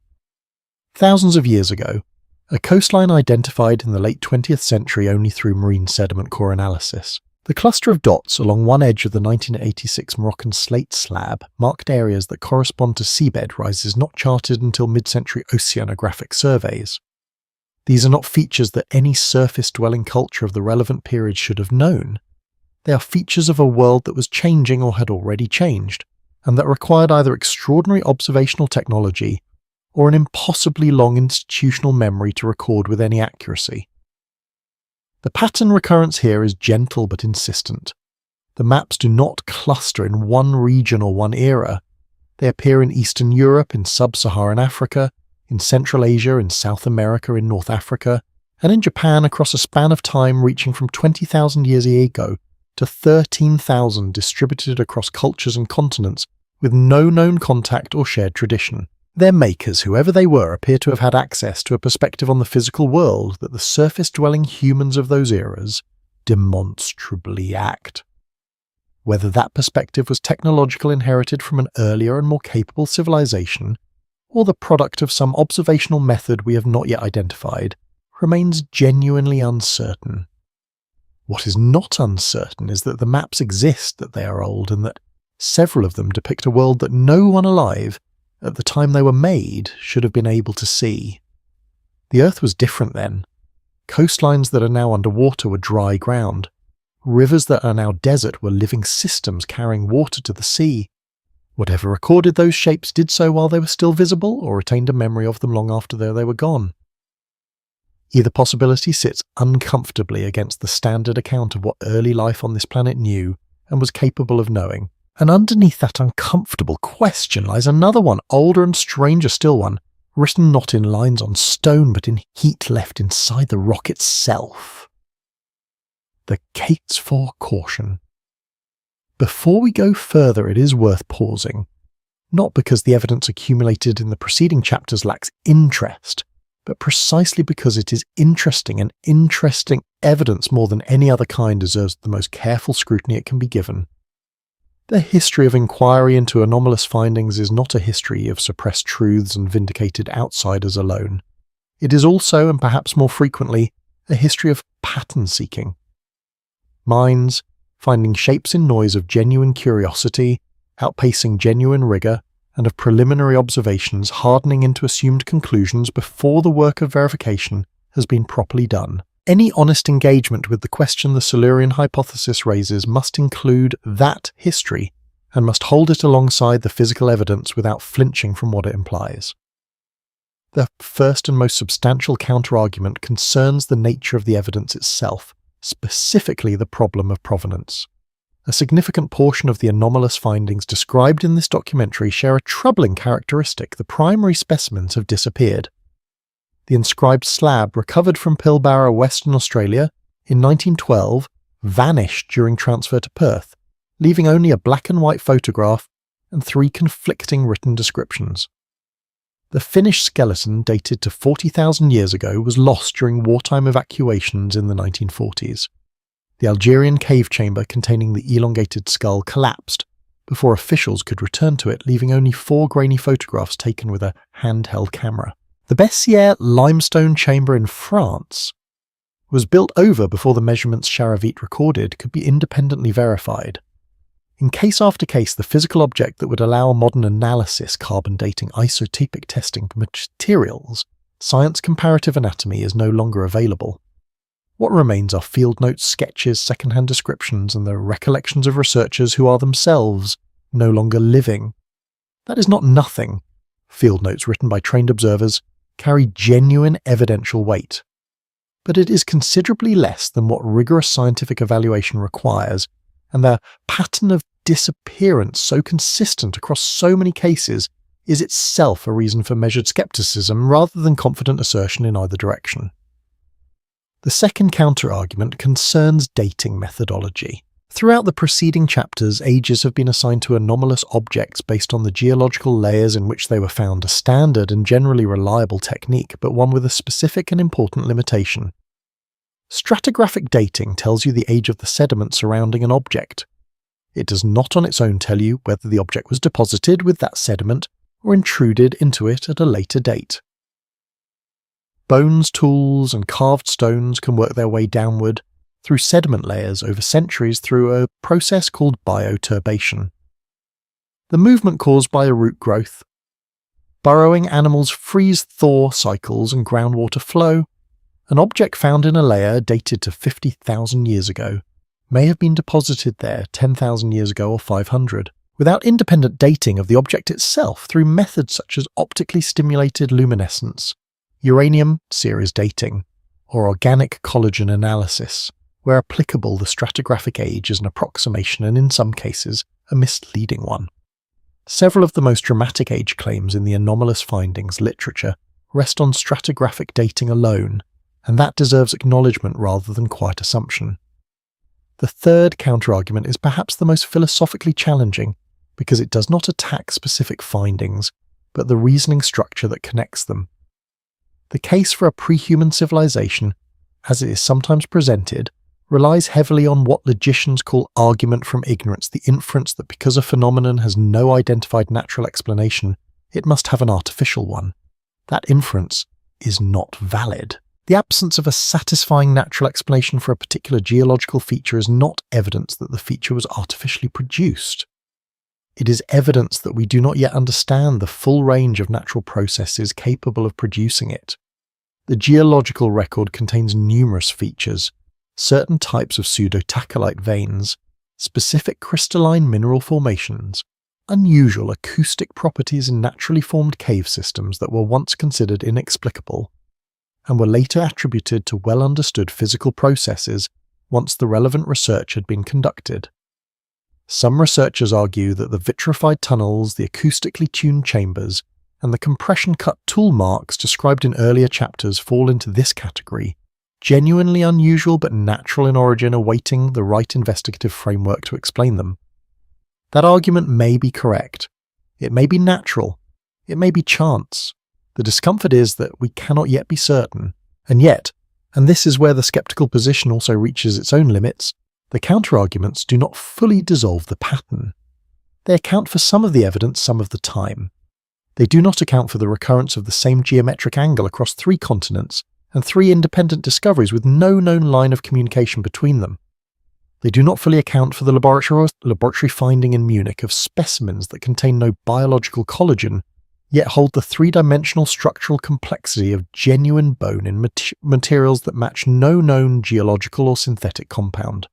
Thousands of years ago, a coastline identified in the late 20th century only through marine sediment core analysis. The cluster of dots along one edge of the 1986 Moroccan slate slab marked areas that correspond to seabed rises not charted until mid-century oceanographic surveys. These are not features that any surface-dwelling culture of the relevant period should have known. They are features of a world that was changing or had already changed, and that required either extraordinary observational technology or an impossibly long institutional memory to record with any accuracy. The pattern recurrence here is gentle but insistent. The maps do not cluster in one region or one era. They appear in Eastern Europe, in Sub-Saharan Africa, in Central Asia, in South America, in North Africa, and in Japan across a span of time reaching from 20,000 years ago to 13,000 distributed across cultures and continents with no known contact or shared tradition. Their makers, whoever they were, appear to have had access to a perspective on the physical world that the surface-dwelling humans of those eras demonstrably lacked. Whether that perspective was technological inherited from an earlier and more capable civilization, or the product of some observational method we have not yet identified, remains genuinely uncertain. What is not uncertain is that the maps exist, that they are old, and that several of them depict a world that no one alive at the time they were made should have been able to see. The Earth was different then. Coastlines that are now underwater were dry ground. Rivers that are now desert were living systems carrying water to the sea. Whatever recorded those shapes did so while they were still visible, or retained a memory of them long after they were gone. Either possibility sits uncomfortably against the standard account of what early life on this planet knew and was capable of knowing. And underneath that uncomfortable question lies another one, older and stranger still one, written not in lines on stone but in heat left inside the rock itself. The case for caution. Before we go further, it is worth pausing, not because the evidence accumulated in the preceding chapters lacks interest, but precisely because it is interesting, and interesting evidence more than any other kind deserves the most careful scrutiny it can be given. The history of inquiry into anomalous findings is not a history of suppressed truths and vindicated outsiders alone. It is also, and perhaps more frequently, a history of pattern seeking. Minds finding shapes in noise of genuine curiosity, outpacing genuine rigour, and of preliminary observations hardening into assumed conclusions before the work of verification has been properly done. Any honest engagement with the question the Silurian hypothesis raises must include that history, and must hold it alongside the physical evidence without flinching from what it implies. The first and most substantial counter-argument concerns the nature of the evidence itself, specifically the problem of provenance. A significant portion of the anomalous findings described in this documentary share a troubling characteristic: the primary specimens have disappeared. The inscribed slab recovered from Pilbara, Western Australia, in 1912 vanished during transfer to Perth, leaving only a black and white photograph and 3 conflicting written descriptions. The finished skeleton, dated to 40,000 years ago, was lost during wartime evacuations in the 1940s. The Algerian cave chamber containing the elongated skull collapsed before officials could return to it, leaving only 4 grainy photographs taken with a handheld camera. The Bessières limestone chamber in France was built over before the measurements Charavit recorded could be independently verified. In case after case, the physical object that would allow modern analysis, carbon dating, isotopic testing materials, science comparative anatomy is no longer available. What remains are field notes, sketches, second-hand descriptions, and the recollections of researchers who are themselves no longer living. That is not nothing. Field notes written by trained observers carry genuine evidential weight. But it is considerably less than what rigorous scientific evaluation requires, and the pattern of disappearance so consistent across so many cases is itself a reason for measured skepticism rather than confident assertion in either direction. The second counter-argument concerns dating methodology. Throughout the preceding chapters, ages have been assigned to anomalous objects based on the geological layers in which they were found, a standard and generally reliable technique, but one with a specific and important limitation. Stratigraphic dating tells you the age of the sediment surrounding an object. It does not on its own tell you whether the object was deposited with that sediment or intruded into it at a later date. Bones, tools, and carved stones can work their way downward through sediment layers over centuries through a process called bioturbation. The movement caused by a root growth. Burrowing animals freeze-thaw cycles and groundwater flow. An object found in a layer dated to 50,000 years ago may have been deposited there 10,000 years ago or 500, without independent dating of the object itself through methods such as optically stimulated luminescence, uranium series dating, or organic collagen analysis. Where applicable, the stratigraphic age is an approximation and in some cases a misleading one. Several of the most dramatic age claims in the anomalous findings literature rest on stratigraphic dating alone, and that deserves acknowledgement rather than quiet assumption. The third counterargument is perhaps the most philosophically challenging because it does not attack specific findings, but the reasoning structure that connects them. The case for a pre-human civilization, as it is sometimes presented, relies heavily on what logicians call argument from ignorance, the inference that because a phenomenon has no identified natural explanation, it must have an artificial one. That inference is not valid. The absence of a satisfying natural explanation for a particular geological feature is not evidence that the feature was artificially produced. It is evidence that we do not yet understand the full range of natural processes capable of producing it. The geological record contains numerous features, certain types of pseudotacholite veins, specific crystalline mineral formations, unusual acoustic properties in naturally formed cave systems that were once considered inexplicable, and were later attributed to well-understood physical processes once the relevant research had been conducted. Some researchers argue that the vitrified tunnels, the acoustically tuned chambers, and the compression-cut tool marks described in earlier chapters fall into this category, genuinely unusual but natural in origin, awaiting the right investigative framework to explain them. That argument may be correct. It may be natural. It may be chance. The discomfort is that we cannot yet be certain. And yet, and this is where the skeptical position also reaches its own limits, the counter-arguments do not fully dissolve the pattern. They account for some of the evidence some of the time. They do not account for the recurrence of the same geometric angle across 3 continents and 3 independent discoveries with no known line of communication between them. They do not fully account for the laboratory finding in Munich of specimens that contain no biological collagen, yet hold the 3-dimensional structural complexity of genuine bone in materials that match no known geological or synthetic compound.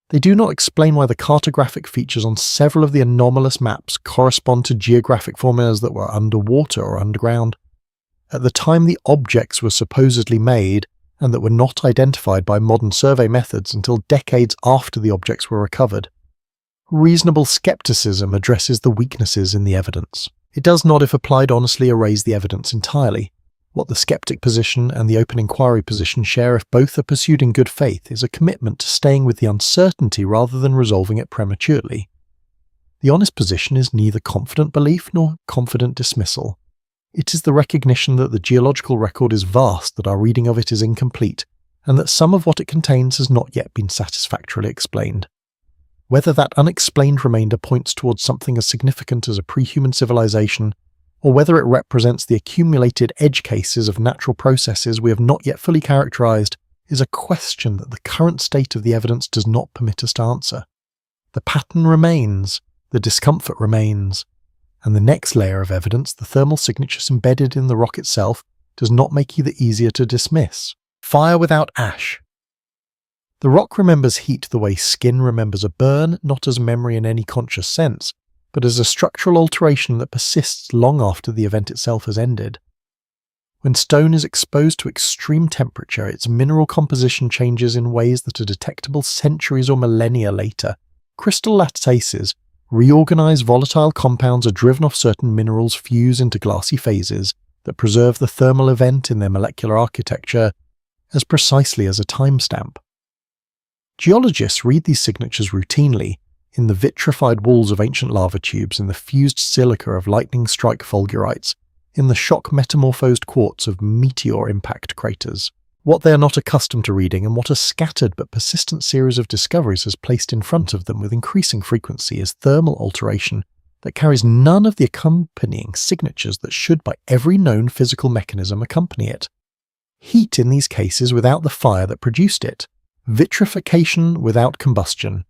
They do not explain why the cartographic features on several of the anomalous maps correspond to geographic formulas that were underwater or underground, at the time the objects were supposedly made, and that were not identified by modern survey methods until decades after the objects were recovered. Reasonable skepticism addresses the weaknesses in the evidence. It does not, if applied honestly, erase the evidence entirely. What the skeptic position and the open inquiry position share, if both are pursued in good faith, is a commitment to staying with the uncertainty rather than resolving it prematurely. The honest position is neither confident belief nor confident dismissal. It is the recognition that the geological record is vast, that our reading of it is incomplete, and that some of what it contains has not yet been satisfactorily explained. Whether that unexplained remainder points towards something as significant as a pre-human civilization, or whether it represents the accumulated edge cases of natural processes we have not yet fully characterized, is a question that the current state of the evidence does not permit us to answer. The pattern remains, the discomfort remains, and the next layer of evidence, the thermal signatures embedded in the rock itself, does not make either easier to dismiss. Fire without ash. The rock remembers heat the way skin remembers a burn, not as memory in any conscious sense, but as a structural alteration that persists long after the event itself has ended. When stone is exposed to extreme temperature, its mineral composition changes in ways that are detectable centuries or millennia later. Crystal lattices, reorganized volatile compounds are driven off certain minerals, fuse into glassy phases that preserve the thermal event in their molecular architecture as precisely as a timestamp. Geologists read these signatures routinely in the vitrified walls of ancient lava tubes, in the fused silica of lightning-strike fulgurites, in the shock-metamorphosed quartz of meteor impact craters. What they are not accustomed to reading, and what a scattered but persistent series of discoveries has placed in front of them with increasing frequency, is thermal alteration that carries none of the accompanying signatures that should by every known physical mechanism accompany it. Heat in these cases without the fire that produced it. Vitrification without combustion.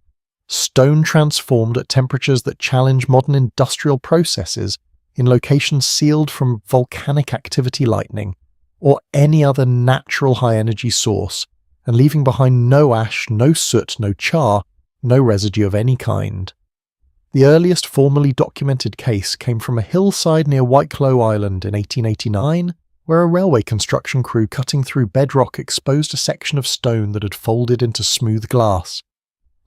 Stone transformed at temperatures that challenge modern industrial processes in locations sealed from volcanic activity lightning, or any other natural high-energy source, and leaving behind no ash, no soot, no char, no residue of any kind. The earliest formally documented case came from a hillside near Wicklow Island in 1889, where a railway construction crew cutting through bedrock exposed a section of stone that had folded into smooth glass.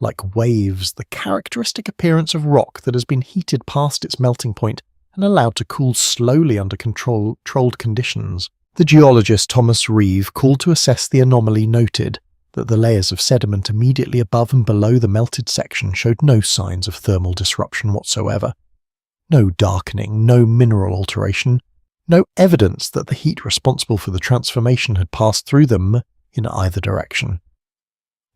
Like waves, the characteristic appearance of rock that has been heated past its melting point and allowed to cool slowly under controlled conditions. The geologist Thomas Reeve, called to assess the anomaly, noted that the layers of sediment immediately above and below the melted section showed no signs of thermal disruption whatsoever. No darkening, no mineral alteration, no evidence that the heat responsible for the transformation had passed through them in either direction.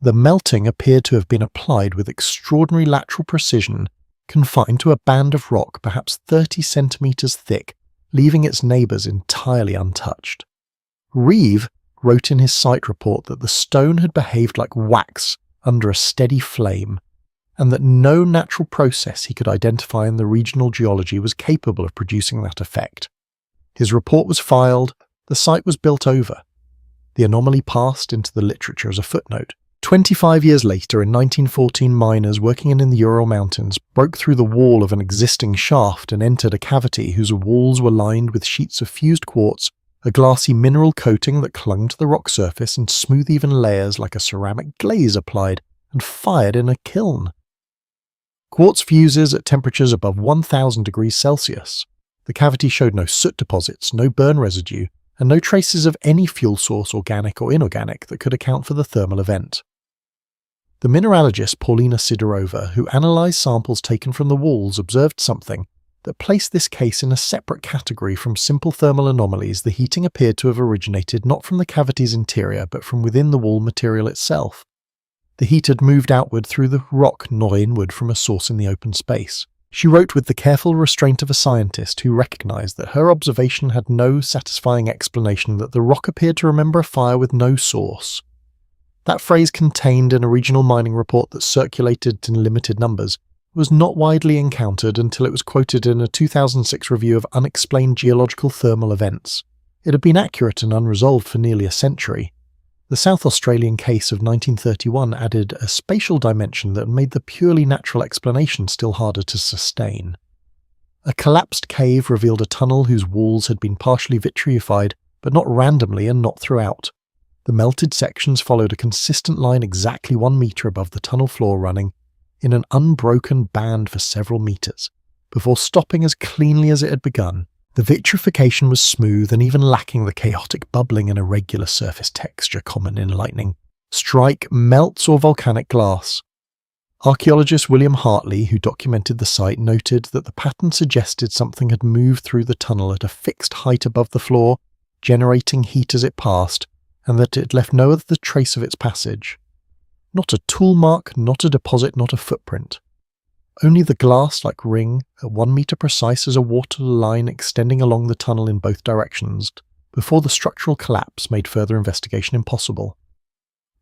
The melting appeared to have been applied with extraordinary lateral precision, confined to a band of rock perhaps 30 centimeters thick, leaving its neighbors entirely untouched. Reeve wrote in his site report that the stone had behaved like wax under a steady flame, and that no natural process he could identify in the regional geology was capable of producing that effect. His report was filed, The site was built over. The anomaly passed into the literature as a footnote. 25 years later, in 1914, miners working in the Ural Mountains broke through the wall of an existing shaft and entered a cavity whose walls were lined with sheets of fused quartz, a glassy mineral coating that clung to the rock surface in smooth even layers like a ceramic glaze applied and fired in a kiln. Quartz fuses at temperatures above 1000 degrees Celsius. The cavity showed no soot deposits, no burn residue, and no traces of any fuel source, organic or inorganic, that could account for the thermal event. The mineralogist Paulina Sidorova, who analysed samples taken from the walls, observed something that placed this case in a separate category from simple thermal anomalies. The heating appeared to have originated not from the cavity's interior, but from within the wall material itself. The heat had moved outward through the rock, not inward from a source in the open space. She wrote with the careful restraint of a scientist who recognised that her observation had no satisfying explanation, that the rock appeared to remember a fire with no source. That phrase, contained in a regional mining report that circulated in limited numbers, was not widely encountered until it was quoted in a 2006 review of unexplained geological thermal events. It had been accurate and unresolved for nearly a century. The South Australian case of 1931 added a spatial dimension that made the purely natural explanation still harder to sustain. A collapsed cave revealed a tunnel whose walls had been partially vitrified, but not randomly and not throughout. The melted sections followed a consistent line exactly 1 metre above the tunnel floor, running in an unbroken band for several metres, before stopping as cleanly as it had begun. The vitrification was smooth and even lacking the chaotic bubbling and irregular surface texture common in lightning, strike, melts or volcanic glass. Archaeologist William Hartley, who documented the site, noted that the pattern suggested something had moved through the tunnel at a fixed height above the floor, generating heat as it passed, and that it left no other trace of its passage. Not a tool mark, not a deposit, not a footprint. Only the glass-like ring, at 1 metre precise as a water line extending along the tunnel in both directions, before the structural collapse made further investigation impossible.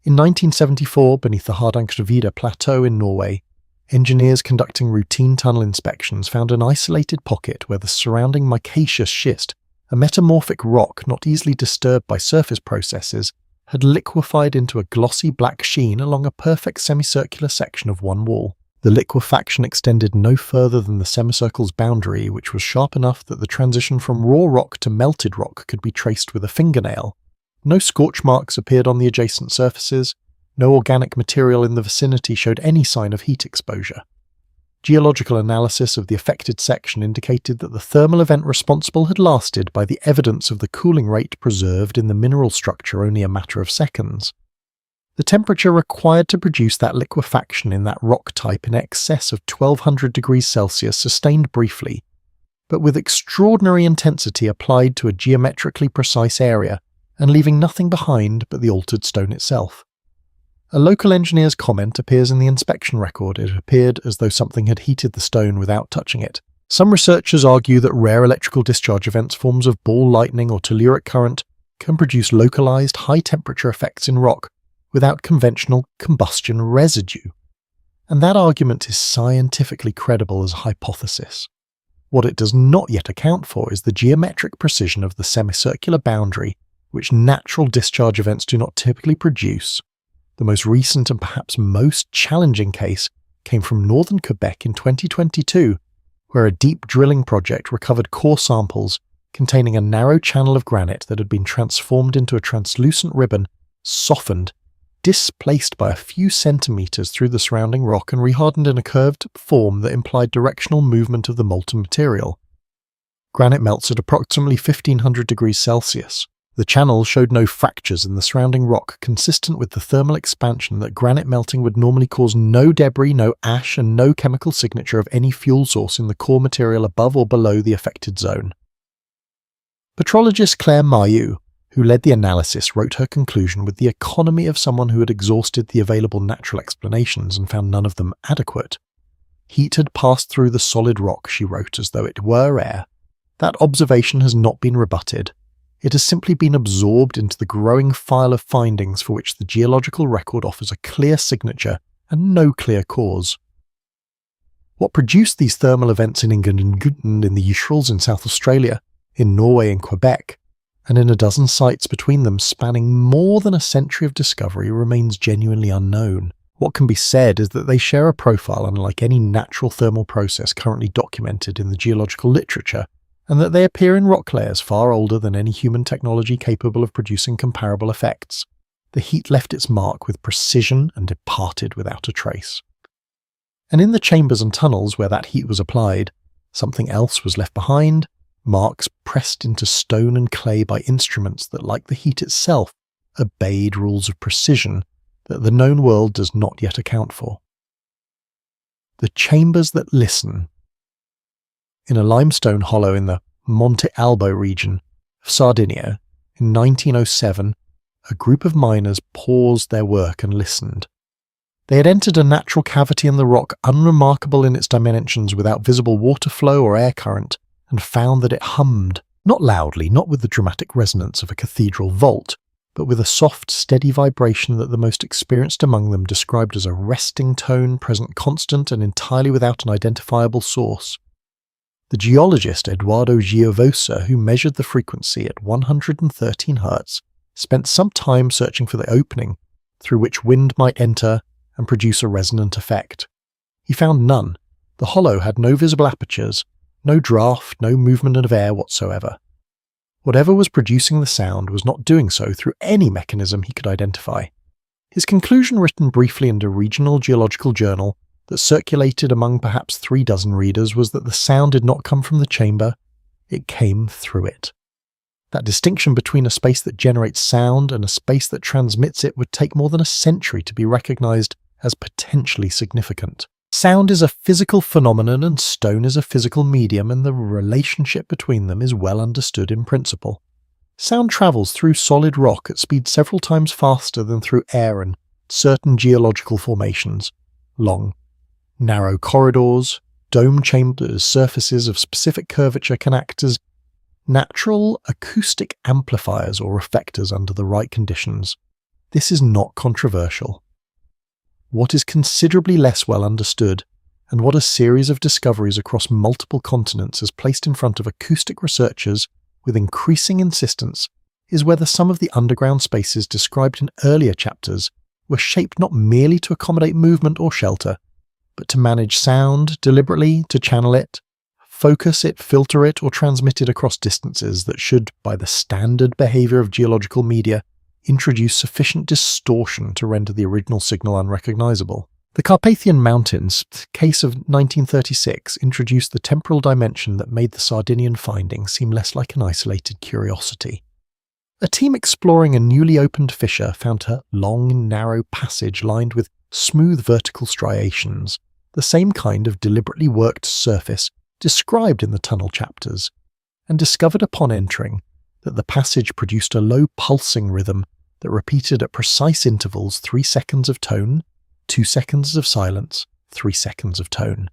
In 1974, beneath the Hardangervidda Plateau in Norway, engineers conducting routine tunnel inspections found an isolated pocket where the surrounding micaceous schist, a metamorphic rock not easily disturbed by surface processes, had liquefied into a glossy black sheen along a perfect semicircular section of one wall. The liquefaction extended no further than the semicircle's boundary, which was sharp enough that the transition from raw rock to melted rock could be traced with a fingernail. No scorch marks appeared on the adjacent surfaces. No organic material in the vicinity showed any sign of heat exposure. Geological analysis of the affected section indicated that the thermal event responsible had lasted, by the evidence of the cooling rate preserved in the mineral structure, only a matter of seconds. The temperature required to produce that liquefaction in that rock type in excess of 1200 degrees Celsius sustained briefly, but with extraordinary intensity applied to a geometrically precise area, and leaving nothing behind but the altered stone itself. A local engineer's comment appears in the inspection record. It appeared as though something had heated the stone without touching it. Some researchers argue that rare electrical discharge events, forms of ball lightning or telluric current, can produce localized high-temperature effects in rock without conventional combustion residue. And that argument is scientifically credible as a hypothesis. What it does not yet account for is the geometric precision of the semicircular boundary, which natural discharge events do not typically produce. The most recent and perhaps most challenging case came from northern Quebec in 2022, where a deep drilling project recovered core samples containing a narrow channel of granite that had been transformed into a translucent ribbon, softened, displaced by a few centimetres through the surrounding rock, and rehardened in a curved form that implied directional movement of the molten material. Granite melts at approximately 1500 degrees Celsius. The channel showed no fractures in the surrounding rock, consistent with the thermal expansion that granite melting would normally cause. No debris, no ash, and no chemical signature of any fuel source in the core material above or below the affected zone. Petrologist Claire Mailloux, who led the analysis, wrote her conclusion with the economy of someone who had exhausted the available natural explanations and found none of them adequate. Heat had passed through the solid rock, she wrote, as though it were air. That observation has not been rebutted. It has simply been absorbed into the growing file of findings for which the geological record offers a clear signature and no clear cause. What produced these thermal events in England and in the Urals in South Australia, in Norway and Quebec, and in a dozen sites between them spanning more than a century of discovery remains genuinely unknown. What can be said is that they share a profile unlike any natural thermal process currently documented in the geological literature, and that they appear in rock layers far older than any human technology capable of producing comparable effects. The heat left its mark with precision and departed without a trace. And in the chambers and tunnels where that heat was applied, something else was left behind, marks pressed into stone and clay by instruments that, like the heat itself, obeyed rules of precision that the known world does not yet account for. The chambers that listen. In a limestone hollow in the Monte Albo region of Sardinia, in 1907, a group of miners paused their work and listened. They had entered a natural cavity in the rock unremarkable in its dimensions without visible water flow or air current, and found that it hummed, not loudly, not with the dramatic resonance of a cathedral vault, but with a soft, steady vibration that the most experienced among them described as a resting tone present constant and entirely without an identifiable source. The geologist Eduardo Giovosa, who measured the frequency at 113 Hz, spent some time searching for the opening through which wind might enter and produce a resonant effect. He found none. The hollow had no visible apertures, no draft, no movement of air whatsoever. Whatever was producing the sound was not doing so through any mechanism he could identify. His conclusion, written briefly in a regional geological journal that circulated among perhaps 36 readers, was that the sound did not come from the chamber, it came through it. That distinction between a space that generates sound and a space that transmits it would take more than a century to be recognized as potentially significant. Sound is a physical phenomenon and stone is a physical medium, and the relationship between them is well understood in principle. Sound travels through solid rock at speeds several times faster than through air and certain geological formations. Long, narrow corridors, dome chambers, surfaces of specific curvature can act as natural acoustic amplifiers or reflectors under the right conditions. This is not controversial. What is considerably less well understood, and what a series of discoveries across multiple continents has placed in front of acoustic researchers with increasing insistence, is whether some of the underground spaces described in earlier chapters were shaped not merely to accommodate movement or shelter, but to manage sound deliberately, to channel it, focus it, filter it, or transmit it across distances that should, by the standard behavior of geological media, introduce sufficient distortion to render the original signal unrecognizable. The Carpathian Mountains case of 1936 introduced the temporal dimension that made the Sardinian finding seem less like an isolated curiosity. A team exploring a newly opened fissure found a long, narrow passage lined with smooth vertical striations, the same kind of deliberately worked surface described in the tunnel chapters, and discovered upon entering that the passage produced a low pulsing rhythm that repeated at precise intervals 3 seconds of tone, 2 seconds of silence, 3 seconds of tone.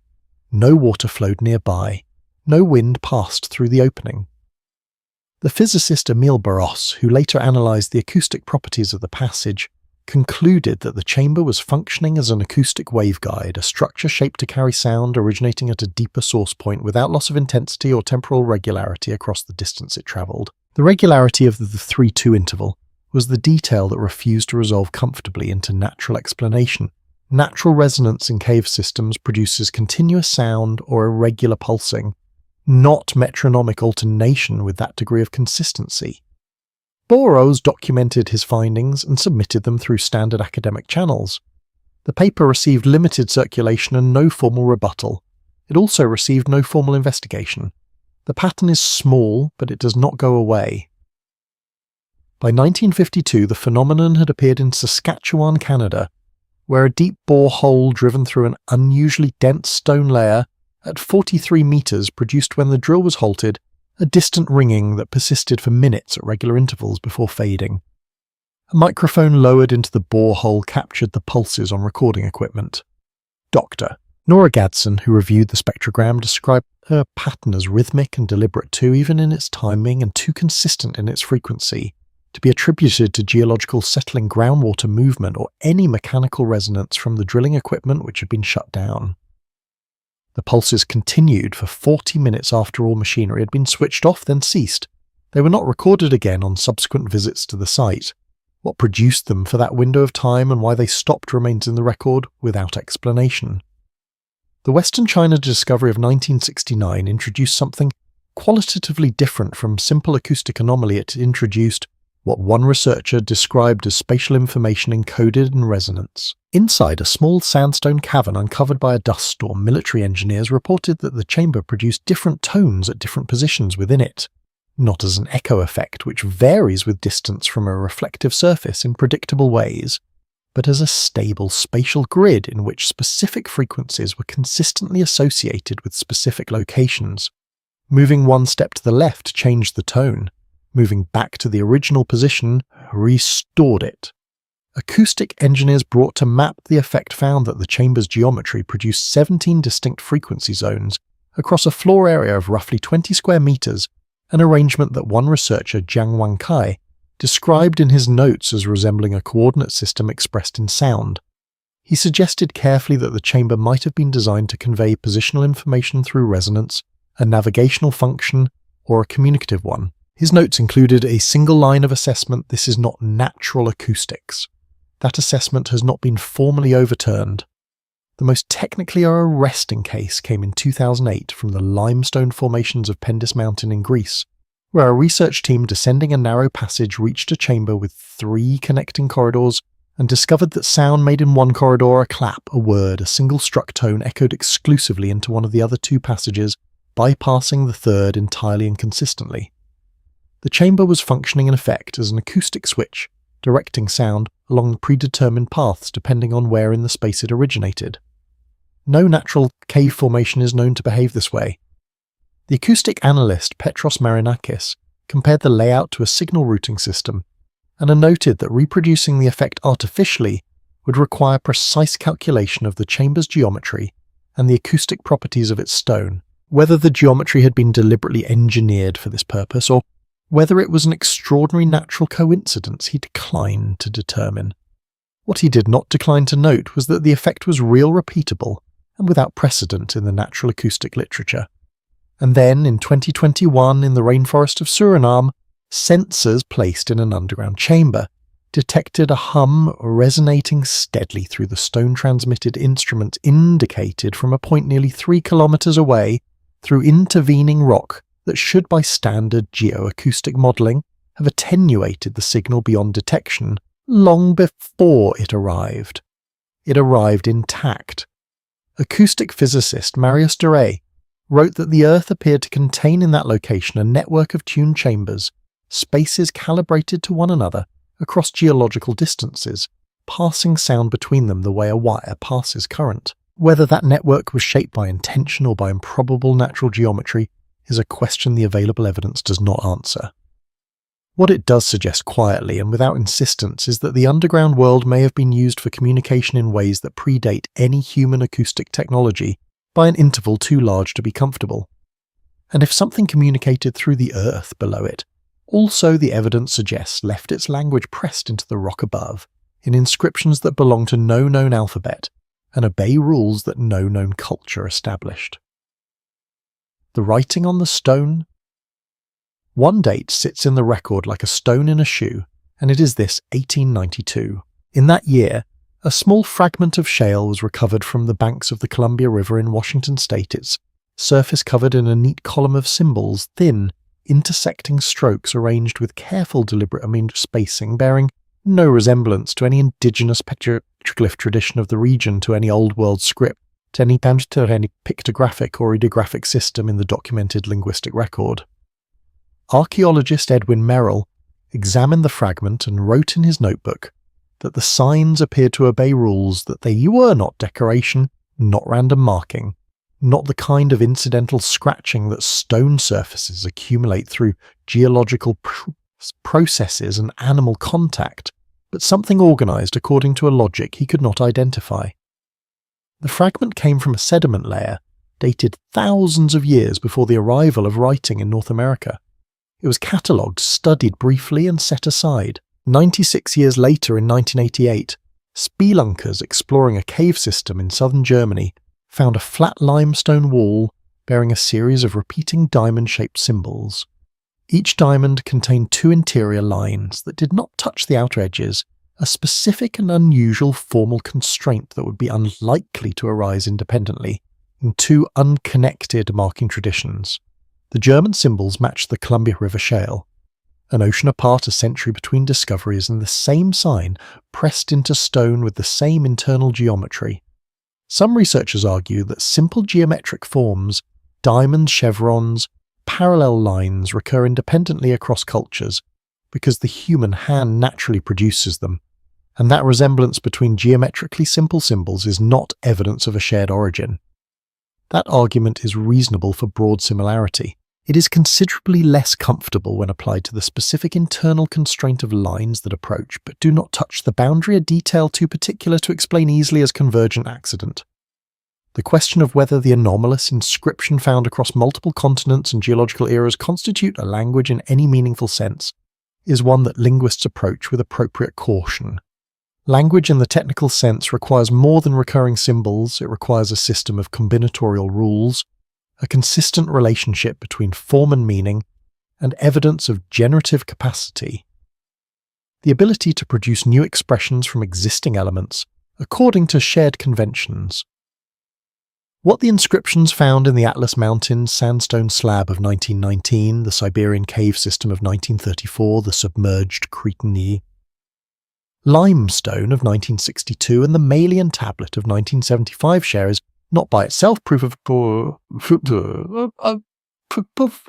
No water flowed nearby. No wind passed through the opening. The physicist Emile Barros, who later analysed the acoustic properties of the passage, concluded that the chamber was functioning as an acoustic waveguide, a structure shaped to carry sound originating at a deeper source point without loss of intensity or temporal regularity across the distance it travelled. The regularity of the 3-2 interval was the detail that refused to resolve comfortably into natural explanation. Natural resonance in cave systems produces continuous sound or irregular pulsing, not metronomic alternation with that degree of consistency. Barros documented his findings and submitted them through standard academic channels. The paper received limited circulation and no formal rebuttal. It also received no formal investigation. The pattern is small, but it does not go away. By 1952, the phenomenon had appeared in Saskatchewan, Canada, where a deep bore hole driven through an unusually dense stone layer at 43 meters produced, when the drill was halted, a distant ringing that persisted for minutes at regular intervals before fading. A microphone lowered into the bore hole captured the pulses on recording equipment. Dr. Nora Gadsden, who reviewed the spectrogram, described her pattern as rhythmic and deliberate too, even in its timing, and too consistent in its frequency, to be attributed to geological settling groundwater movement or any mechanical resonance from the drilling equipment which had been shut down. The pulses continued for 40 minutes after all machinery had been switched off, then ceased, They were not recorded again on subsequent visits to the site. What produced them for that window of time and why they stopped remains in the record without explanation. The Western China discovery of 1969 introduced something qualitatively different from simple acoustic anomaly. It introduced what one researcher described as spatial information encoded in resonance. Inside a small sandstone cavern uncovered by a dust storm, military engineers reported that the chamber produced different tones at different positions within it, not as an echo effect which varies with distance from a reflective surface in predictable ways, but as a stable spatial grid in which specific frequencies were consistently associated with specific locations. Moving one step to the left changed the tone. Moving back to the original position restored it. Acoustic engineers brought to map the effect found that the chamber's geometry produced 17 distinct frequency zones across a floor area of roughly 20 square meters, an arrangement that one researcher, Jiang Wankai, described in his notes as resembling a coordinate system expressed in sound. He suggested carefully that the chamber might have been designed to convey positional information through resonance, a navigational function, or a communicative one. His notes included a single line of assessment: "This is not natural acoustics." That assessment has not been formally overturned. The most technically arresting case came in 2008 from the limestone formations of Pendis Mountain in Greece, where a research team descending a narrow passage reached a chamber with 3 connecting corridors and discovered that sound made in one corridor, a clap, a word, a single struck tone, echoed exclusively into one of the other 2 passages, bypassing the third entirely inconsistently. The chamber was functioning in effect as an acoustic switch, directing sound along predetermined paths depending on where in the space it originated. No natural cave formation is known to behave this way. The acoustic analyst Petros Marinakis compared the layout to a signal routing system and noted that reproducing the effect artificially would require precise calculation of the chamber's geometry and the acoustic properties of its stone. Whether the geometry had been deliberately engineered for this purpose or whether it was an extraordinary natural coincidence, he declined to determine. What he did not decline to note was that the effect was real, repeatable, and without precedent in the natural acoustic literature. And then, in 2021, in the rainforest of Suriname, sensors placed in an underground chamber detected a hum resonating steadily through the stone-transmitted instruments indicated from a point nearly 3 kilometers away through intervening rock that should, by standard geoacoustic modelling, have attenuated the signal beyond detection long before it arrived. It arrived intact. Acoustic physicist Marius Duray wrote that the Earth appeared to contain in that location a network of tuned chambers, spaces calibrated to one another across geological distances, passing sound between them the way a wire passes current. Whether that network was shaped by intention or by improbable natural geometry is a question the available evidence does not answer. What it does suggest quietly and without insistence is that the underground world may have been used for communication in ways that predate any human acoustic technology by an interval too large to be comfortable. And if something communicated through the earth below it, also the evidence suggests left its language pressed into the rock above, in inscriptions that belong to no known alphabet and obey rules that no known culture established. The writing on the stone? One date sits in the record like a stone in a shoe, and it is this 1892. In that year, a small fragment of shale was recovered from the banks of the Columbia River in Washington state, its surface covered in a neat column of symbols, thin, intersecting strokes arranged with careful, deliberate spacing, bearing no resemblance to any indigenous petroglyph tradition of the region, to any Old World script, to any pictographic or ideographic system in the documented linguistic record. Archaeologist Edwin Merrill examined the fragment and wrote in his notebook that the signs appeared to obey rules, that they were not decoration, not random marking, not the kind of incidental scratching that stone surfaces accumulate through geological processes and animal contact, but something organized according to a logic he could not identify. The fragment came from a sediment layer dated thousands of years before the arrival of writing in North America. It was catalogued, studied briefly, and set aside. 96 years later, in 1988, spelunkers exploring a cave system in southern Germany found a flat limestone wall bearing a series of repeating diamond-shaped symbols. Each diamond contained 2 interior lines that did not touch the outer edges, a specific and unusual formal constraint that would be unlikely to arise independently in 2 unconnected marking traditions. The German symbols matched the Columbia River Shale, an ocean apart a century between discoveries, and the same sign pressed into stone with the same internal geometry. Some researchers argue that simple geometric forms, diamond chevrons, parallel lines recur independently across cultures because the human hand naturally produces them, and that resemblance between geometrically simple symbols is not evidence of a shared origin. That argument is reasonable for broad similarity. It is considerably less comfortable when applied to the specific internal constraint of lines that approach but do not touch the boundary, a detail too particular to explain easily as convergent accident. The question of whether the anomalous inscription found across multiple continents and geological eras constitute a language in any meaningful sense is one that linguists approach with appropriate caution. Language in the technical sense requires more than recurring symbols. It requires a system of combinatorial rules, a consistent relationship between form and meaning, and evidence of generative capacity. The ability to produce new expressions from existing elements according to shared conventions. What the inscriptions found in the Atlas Mountains sandstone slab of 1919, the Siberian cave system of 1934, the submerged Cretan limestone of 1962, and the Malian tablet of 1975 share is not by itself proof of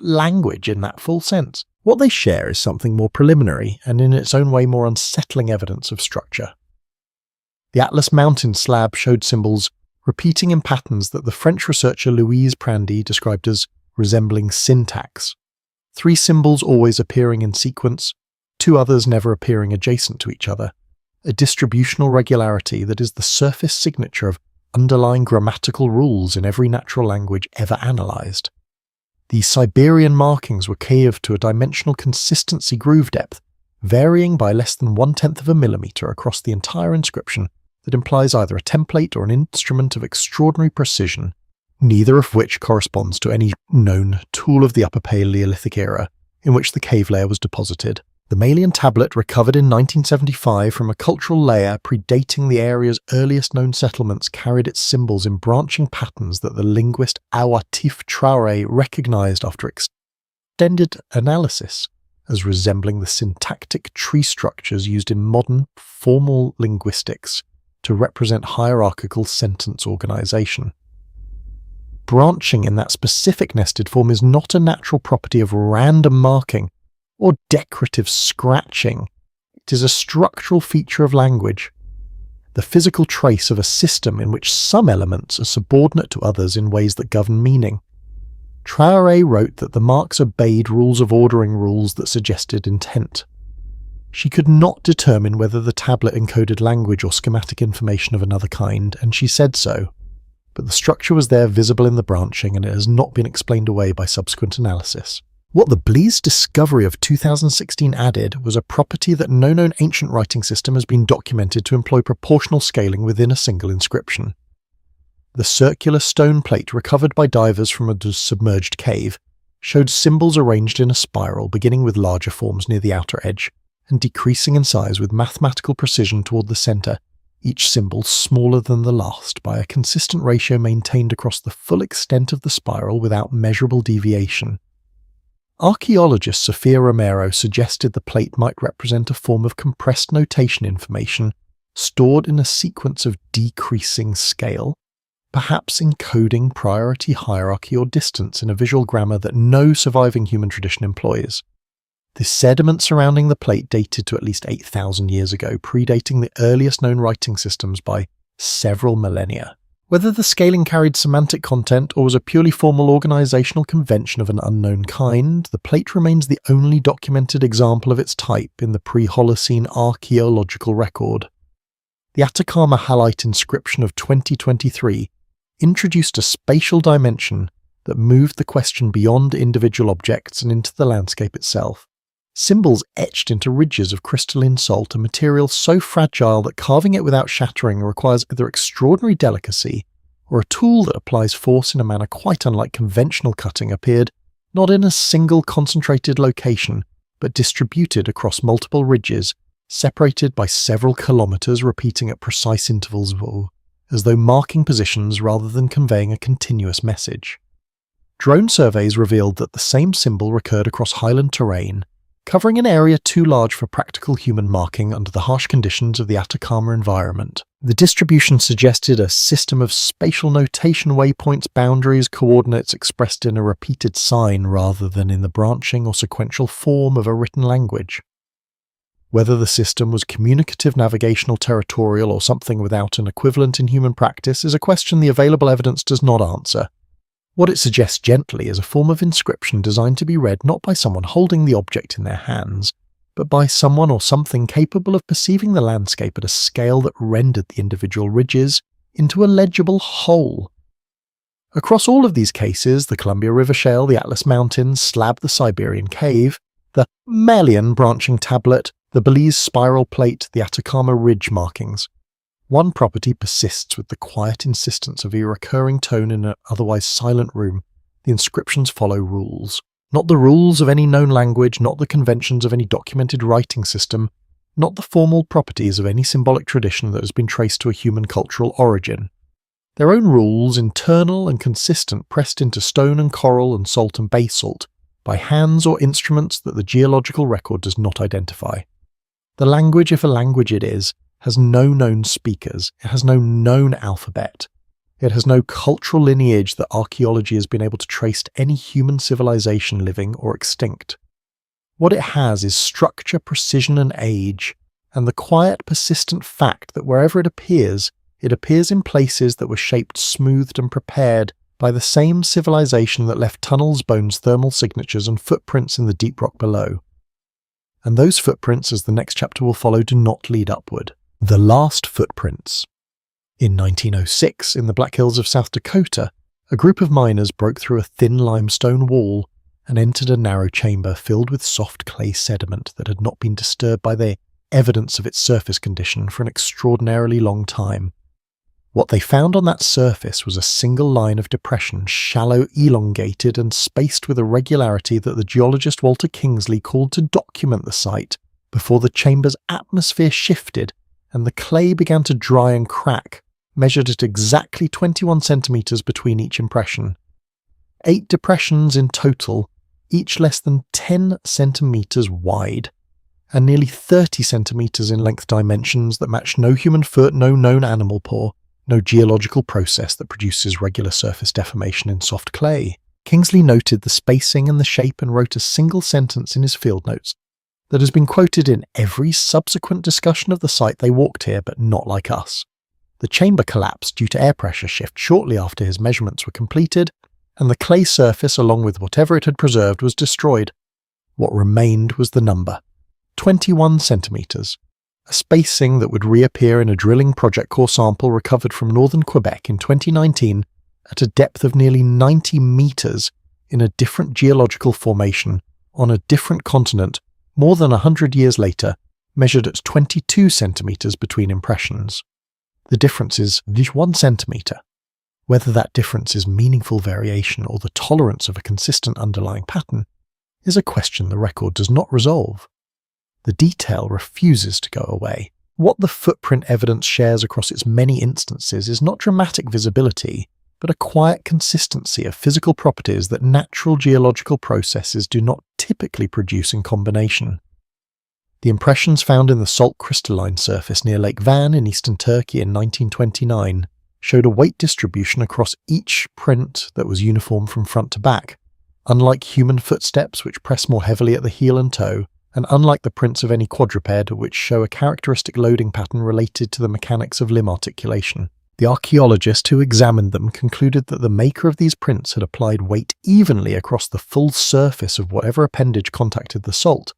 language in that full sense. What they share is something more preliminary and in its own way more unsettling evidence of structure. The Atlas Mountain slab showed symbols repeating in patterns that the French researcher Louise Prandy described as resembling syntax. 3 symbols always appearing in sequence, 2 others never appearing adjacent to each other. A distributional regularity that is the surface signature of underlying grammatical rules in every natural language ever analysed. These Siberian markings were caved to a dimensional consistency groove depth, varying by less than 1/10 of a millimetre across the entire inscription, that implies either a template or an instrument of extraordinary precision, neither of which corresponds to any known tool of the Upper Paleolithic era in which the cave layer was deposited. The Malian tablet, recovered in 1975 from a cultural layer predating the area's earliest known settlements, carried its symbols in branching patterns that the linguist Awatif Traoré recognized after extended analysis as resembling the syntactic tree structures used in modern formal linguistics to represent hierarchical sentence organization. Branching in that specific nested form is not a natural property of random marking or decorative scratching. It is a structural feature of language, the physical trace of a system in which some elements are subordinate to others in ways that govern meaning. Traoré wrote that the marks obeyed rules of ordering, rules that suggested intent. She could not determine whether the tablet encoded language or schematic information of another kind, and she said so. But the structure was there, visible in the branching, and it has not been explained away by subsequent analysis. What the Blease discovery of 2016 added was a property that no known ancient writing system has been documented to employ proportional scaling within a single inscription. The circular stone plate recovered by divers from a submerged cave showed symbols arranged in a spiral, beginning with larger forms near the outer edge and decreasing in size with mathematical precision toward the centre, each symbol smaller than the last by a consistent ratio maintained across the full extent of the spiral without measurable deviation. Archaeologist Sofia Romero suggested the plate might represent a form of compressed notation information stored in a sequence of decreasing scale, perhaps encoding priority, hierarchy, or distance in a visual grammar that no surviving human tradition employs. The sediment surrounding the plate dated to at least 8,000 years ago, predating the earliest known writing systems by several millennia. Whether the scaling carried semantic content or was a purely formal organizational convention of an unknown kind, the plate remains the only documented example of its type in the pre-Holocene archaeological record. The Atacama Halite inscription of 2023 introduced a spatial dimension that moved the question beyond individual objects and into the landscape itself. Symbols etched into ridges of crystalline salt, a material so fragile that carving it without shattering requires either extraordinary delicacy or a tool that applies force in a manner quite unlike conventional cutting, appeared not in a single concentrated location, but distributed across multiple ridges, separated by several kilometers repeating at precise intervals, as though marking positions rather than conveying a continuous message. Drone surveys revealed that the same symbol recurred across highland terrain, covering an area too large for practical human marking under the harsh conditions of the Atacama environment. The distribution suggested a system of spatial notation, waypoints, boundaries, coordinates expressed in a repeated sign rather than in the branching or sequential form of a written language. Whether the system was communicative, navigational, territorial, or something without an equivalent in human practice is a question the available evidence does not answer. What it suggests gently is a form of inscription designed to be read not by someone holding the object in their hands, but by someone or something capable of perceiving the landscape at a scale that rendered the individual ridges into a legible whole. Across all of these cases, the Columbia River Shale, the Atlas Mountains, Slab the Siberian Cave, the Melian branching tablet, the Belize spiral plate, the Atacama ridge markings, one property persists with the quiet insistence of a recurring tone in an otherwise silent room. The inscriptions follow rules. Not the rules of any known language, not the conventions of any documented writing system, not the formal properties of any symbolic tradition that has been traced to a human cultural origin. Their own rules, internal and consistent, pressed into stone and coral and salt and basalt, by hands or instruments that the geological record does not identify. The language, if a language it is, has no known speakers, it has no known alphabet, it has no cultural lineage that archaeology has been able to trace to any human civilization living or extinct. What it has is structure, precision and age, and the quiet, persistent fact that wherever it appears in places that were shaped, smoothed and prepared by the same civilization that left tunnels, bones, thermal signatures and footprints in the deep rock below. And those footprints, as the next chapter will follow, do not lead upward. The last footprints. In 1906, in the Black Hills of South Dakota, a group of miners broke through a thin limestone wall and entered a narrow chamber filled with soft clay sediment that had not been disturbed by the evidence of its surface condition for an extraordinarily long time. What they found on that surface was a single line of depression, shallow, elongated, and spaced with a regularity that the geologist Walter Kingsley called to document the site before the chamber's atmosphere shifted and the clay began to dry and crack, measured at exactly 21 centimetres between each impression. 8 depressions in total, each less than 10 centimetres wide, and nearly 30 centimetres in length dimensions that match no human foot, no known animal paw, no geological process that produces regular surface deformation in soft clay. Kingsley noted the spacing and the shape and wrote a single sentence in his field notes that has been quoted in every subsequent discussion of the site. They walked here, but not like us. The chamber collapsed due to air pressure shift shortly after his measurements were completed, and the clay surface, along with whatever it had preserved, was destroyed. What remained was the number, 21 centimetres, a spacing that would reappear in a drilling project core sample recovered from northern Quebec in 2019 at a depth of nearly 90 metres in a different geological formation on a different continent more than 100 years later, measured at 22 centimetres between impressions. The difference is 1 centimetre. Whether that difference is meaningful variation or the tolerance of a consistent underlying pattern is a question the record does not resolve. The detail refuses to go away. What the footprint evidence shares across its many instances is not dramatic visibility, but a quiet consistency of physical properties that natural geological processes do not typically produce in combination. The impressions found in the salt crystalline surface near Lake Van in eastern Turkey in 1929 showed a weight distribution across each print that was uniform from front to back, unlike human footsteps which press more heavily at the heel and toe, and unlike the prints of any quadruped which show a characteristic loading pattern related to the mechanics of limb articulation. The archaeologist who examined them concluded that the maker of these prints had applied weight evenly across the full surface of whatever appendage contacted the salt,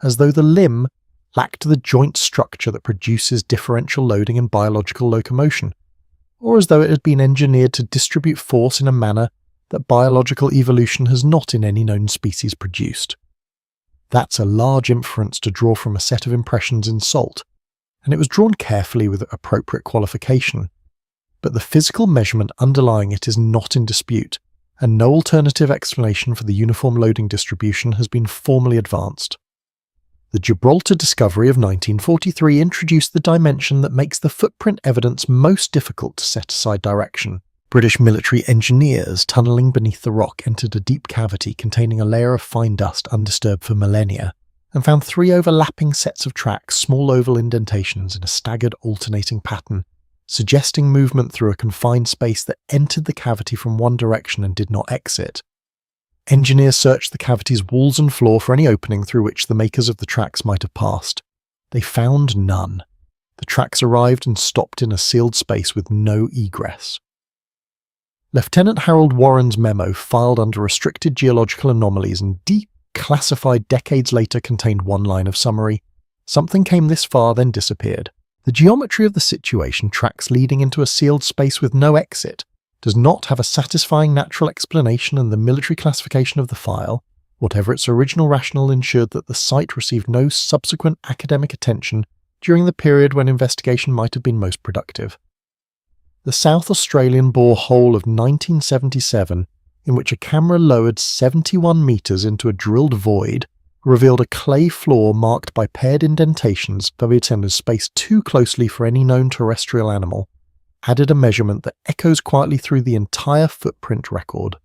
as though the limb lacked the joint structure that produces differential loading in biological locomotion, or as though it had been engineered to distribute force in a manner that biological evolution has not in any known species produced. That's a large inference to draw from a set of impressions in salt, and it was drawn carefully with appropriate qualification. But the physical measurement underlying it is not in dispute, and no alternative explanation for the uniform loading distribution has been formally advanced. The Gibraltar discovery of 1943 introduced the dimension that makes the footprint evidence most difficult to set aside direction. British military engineers tunnelling beneath the rock entered a deep cavity containing a layer of fine dust undisturbed for millennia, and found 3 overlapping sets of tracks, small oval indentations in a staggered alternating pattern, suggesting movement through a confined space that entered the cavity from one direction and did not exit. Engineers searched the cavity's walls and floor for any opening through which the makers of the tracks might have passed. They found none. The tracks arrived and stopped in a sealed space with no egress. Lieutenant Harold Warren's memo, filed under restricted geological anomalies and declassified decades later, contained one line of summary. Something came this far, then disappeared. The geometry of the situation, tracks leading into a sealed space with no exit, does not have a satisfying natural explanation, and the military classification of the file, whatever its original rationale, ensured that the site received no subsequent academic attention during the period when investigation might have been most productive. The South Australian bore hole of 1977, in which a camera lowered 71 metres into a drilled void, revealed a clay floor marked by paired indentations that spaced too closely for any known terrestrial animal, added a measurement that echoes quietly through the entire footprint record.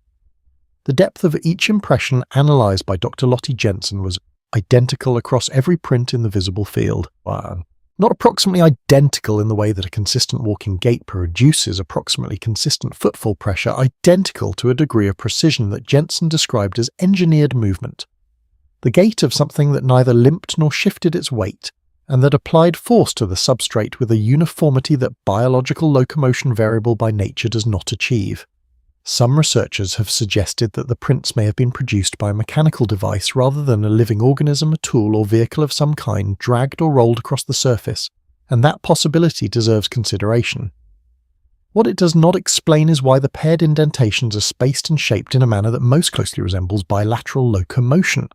The depth of each impression analysed by Dr. Lottie Jensen was identical across every print in the visible field. Not approximately identical in the way that a consistent walking gait produces approximately consistent footfall pressure, identical to a degree of precision that Jensen described as engineered movement. The gait of something that neither limped nor shifted its weight, and that applied force to the substrate with a uniformity that biological locomotion variable by nature does not achieve. Some researchers have suggested that the prints may have been produced by a mechanical device rather than a living organism, a tool or vehicle of some kind dragged or rolled across the surface, and that possibility deserves consideration. What it does not explain is why the paired indentations are spaced and shaped in a manner that most closely resembles bilateral locomotion,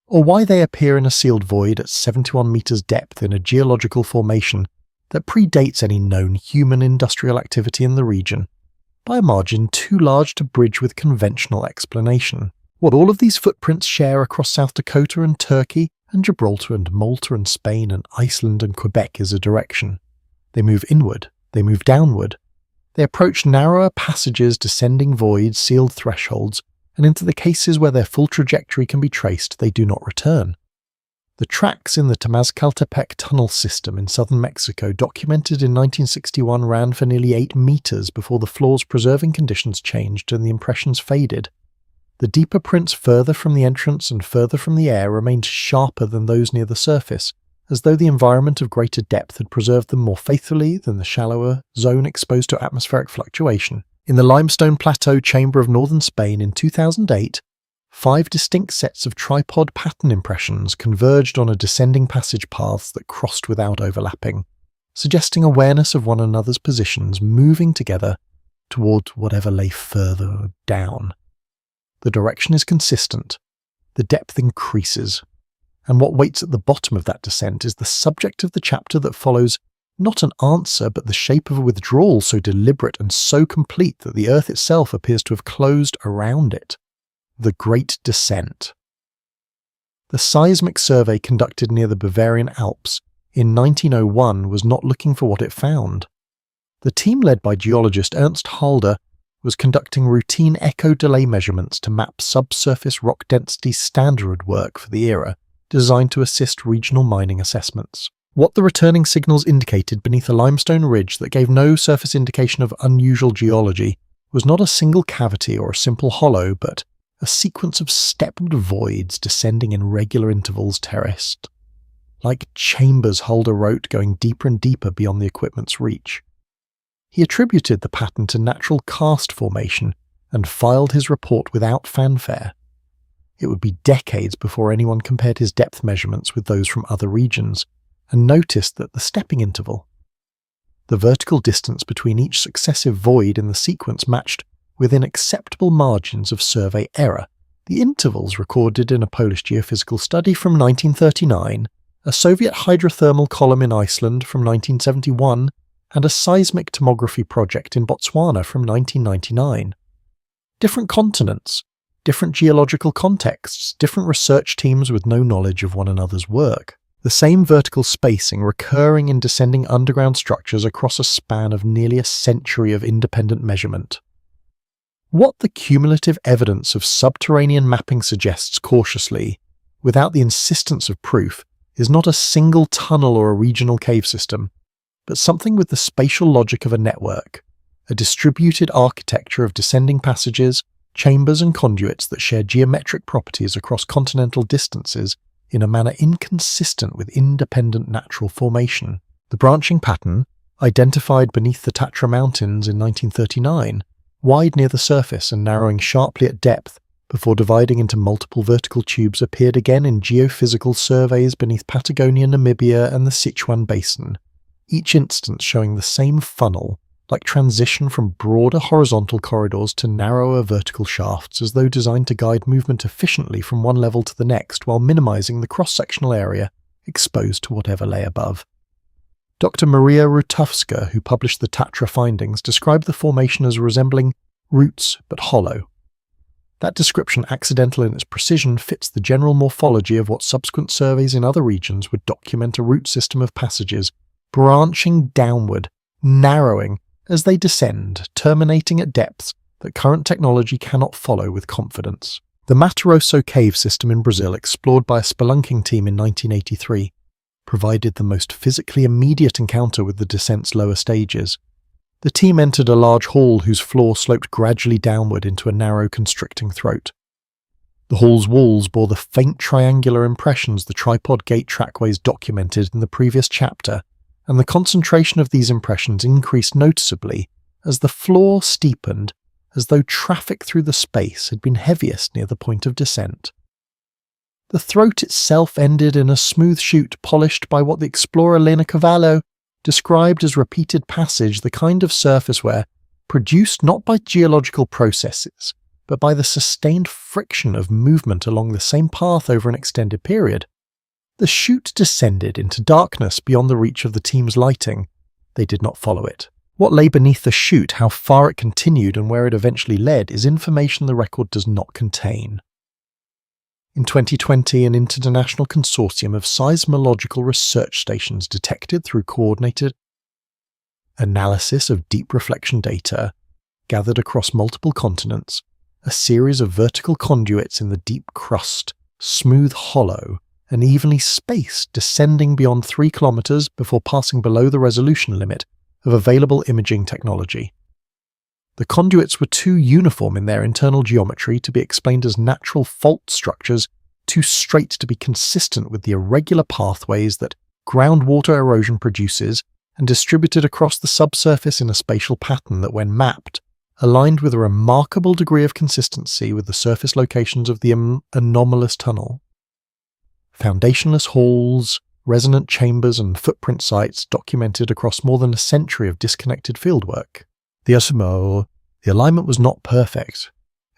or why they appear in a sealed void at 71 metres depth in a geological formation that predates any known human industrial activity in the region, by a margin too large to bridge with conventional explanation. What all of these footprints share across South Dakota and Turkey and Gibraltar and Malta and Spain and Iceland and Quebec is a direction. They move inward, they move downward. They approach narrower passages, descending voids, sealed thresholds, and into the cases where their full trajectory can be traced, they do not return. The tracks in the Tamazcaltepec tunnel system in southern Mexico, documented in 1961, ran for nearly 8 meters before the floor's preserving conditions changed and the impressions faded. The deeper prints further from the entrance and further from the air remained sharper than those near the surface, as though the environment of greater depth had preserved them more faithfully than the shallower zone exposed to atmospheric fluctuation. In the limestone plateau chamber of northern Spain in 2008, 5 distinct sets of tripod pattern impressions converged on a descending passage paths that crossed without overlapping, suggesting awareness of one another's positions, moving together toward whatever lay further down. The direction is consistent, the depth increases, and what waits at the bottom of that descent is the subject of the chapter that follows, not an answer but the shape of a withdrawal so deliberate and so complete that the earth itself appears to have closed around it. The Great Descent. The seismic survey conducted near the Bavarian Alps in 1901 was not looking for what it found. The team led by geologist Ernst Halder was conducting routine echo delay measurements to map subsurface rock density standard work for the era, designed to assist regional mining assessments. What the returning signals indicated beneath a limestone ridge that gave no surface indication of unusual geology was not a single cavity or a simple hollow, but a sequence of stepped voids descending in regular intervals, terraced. Like chambers, Holder wrote, going deeper and deeper beyond the equipment's reach. He attributed the pattern to natural karst formation and filed his report without fanfare. It would be decades before anyone compared his depth measurements with those from other regions, and noticed that the stepping interval, the vertical distance between each successive void in the sequence, matched within acceptable margins of survey error. The intervals recorded in a Polish geophysical study from 1939, a Soviet hydrothermal column in Iceland from 1971, and a seismic tomography project in Botswana from 1999. different continents, different geological contexts, different research teams with no knowledge of one another's work. The same vertical spacing recurring in descending underground structures across a span of nearly a century of independent measurement. What the cumulative evidence of subterranean mapping suggests cautiously, without the insistence of proof, is not a single tunnel or a regional cave system, but something with the spatial logic of a network, a distributed architecture of descending passages, chambers and conduits that share geometric properties across continental distances in a manner inconsistent with independent natural formation. The branching pattern, identified beneath the Tatra Mountains in 1939, wide near the surface and narrowing sharply at depth before dividing into multiple vertical tubes, appeared again in geophysical surveys beneath Patagonia, Namibia and the Sichuan Basin, each instance showing the same funnel, like transition from broader horizontal corridors to narrower vertical shafts, as though designed to guide movement efficiently from one level to the next while minimizing the cross-sectional area exposed to whatever lay above. Dr. Maria Rutowska, who published the Tatra findings, described the formation as resembling roots but hollow. That description, accidental in its precision, fits the general morphology of what subsequent surveys in other regions would document: a root system of passages, branching downward, narrowing as they descend, terminating at depths that current technology cannot follow with confidence. The Mato Grosso cave system in Brazil, explored by a spelunking team in 1983, provided the most physically immediate encounter with the descent's lower stages. The team entered a large hall whose floor sloped gradually downward into a narrow, constricting throat. The hall's walls bore the faint triangular impressions the tripod gate trackways documented in the previous chapter, and the concentration of these impressions increased noticeably as the floor steepened, as though traffic through the space had been heaviest near the point of descent. The throat itself ended in a smooth chute polished by what the explorer Lena Cavallo described as repeated passage, the kind of surface where, produced not by geological processes, but by the sustained friction of movement along the same path over an extended period, the chute descended into darkness beyond the reach of the team's lighting. They did not follow it. What lay beneath the chute, how far it continued, and where it eventually led is information the record does not contain. In 2020, an international consortium of seismological research stations detected, through coordinated analysis of deep reflection data gathered across multiple continents, a series of vertical conduits in the deep crust, smooth hollow, and evenly spaced, descending beyond 3 kilometers before passing below the resolution limit of available imaging technology. The conduits were too uniform in their internal geometry to be explained as natural fault structures, too straight to be consistent with the irregular pathways that groundwater erosion produces, and distributed across the subsurface in a spatial pattern that, when mapped, aligned with a remarkable degree of consistency with the surface locations of the anomalous tunnel. Foundationless halls, resonant chambers and footprint sites documented across more than a century of disconnected fieldwork. The alignment was not perfect.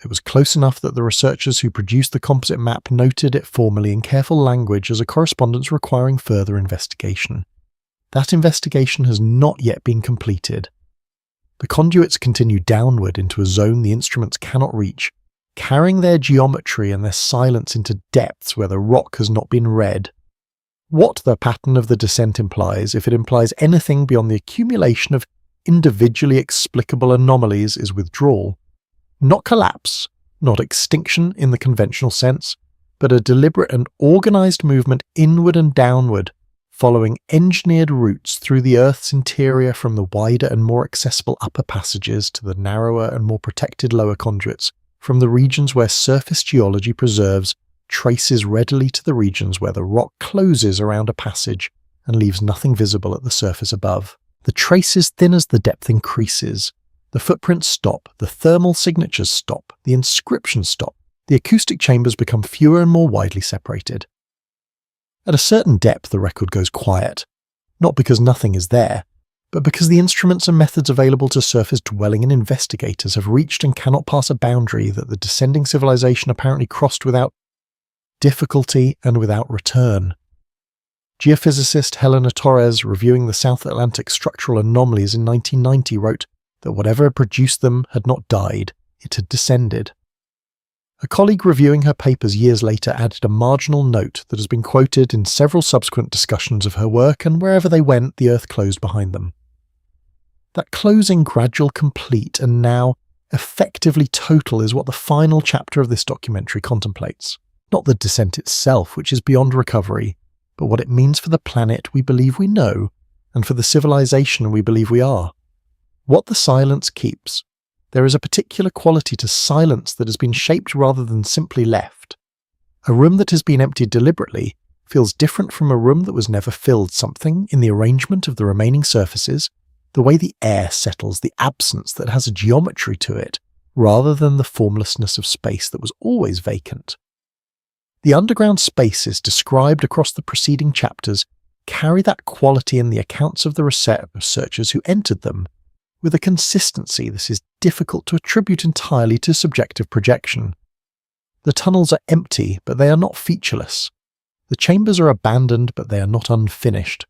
It was close enough that the researchers who produced the composite map noted it formally in careful language as a correspondence requiring further investigation. That investigation has not yet been completed. The conduits continue downward into a zone the instruments cannot reach, carrying their geometry and their silence into depths where the rock has not been read. What the pattern of the descent implies, if it implies anything beyond the accumulation of individually explicable anomalies, is withdrawal. Not collapse, not extinction in the conventional sense, but a deliberate and organized movement inward and downward, following engineered routes through the Earth's interior from the wider and more accessible upper passages to the narrower and more protected lower conduits, from the regions where surface geology preserves traces readily to the regions where the rock closes around a passage and leaves nothing visible at the surface above. The traces thin as the depth increases. The footprints stop, the thermal signatures stop, the inscriptions stop, the acoustic chambers become fewer and more widely separated. At a certain depth, the record goes quiet, not because nothing is there, but because the instruments and methods available to surface dwelling and investigators have reached and cannot pass a boundary that the descending civilization apparently crossed without difficulty and without return. Geophysicist Helena Torres, reviewing the South Atlantic structural anomalies in 1990, wrote that whatever had produced them had not died, it had descended. A colleague reviewing her papers years later added a marginal note that has been quoted in several subsequent discussions of her work, and wherever they went, the Earth closed behind them. That closing gradual, complete, and now effectively total is what the final chapter of this documentary contemplates. Not the descent itself, which is beyond recovery, but what it means for the planet we believe we know, and for the civilization we believe we are. What the silence keeps. There is a particular quality to silence that has been shaped rather than simply left. A room that has been emptied deliberately feels different from a room that was never filled. Something in the arrangement of the remaining surfaces, the way the air settles, the absence that has a geometry to it, rather than the formlessness of space that was always vacant. The underground spaces described across the preceding chapters carry that quality in the accounts of the researchers who entered them, with a consistency that is difficult to attribute entirely to subjective projection. The tunnels are empty, but they are not featureless. The chambers are abandoned, but they are not unfinished.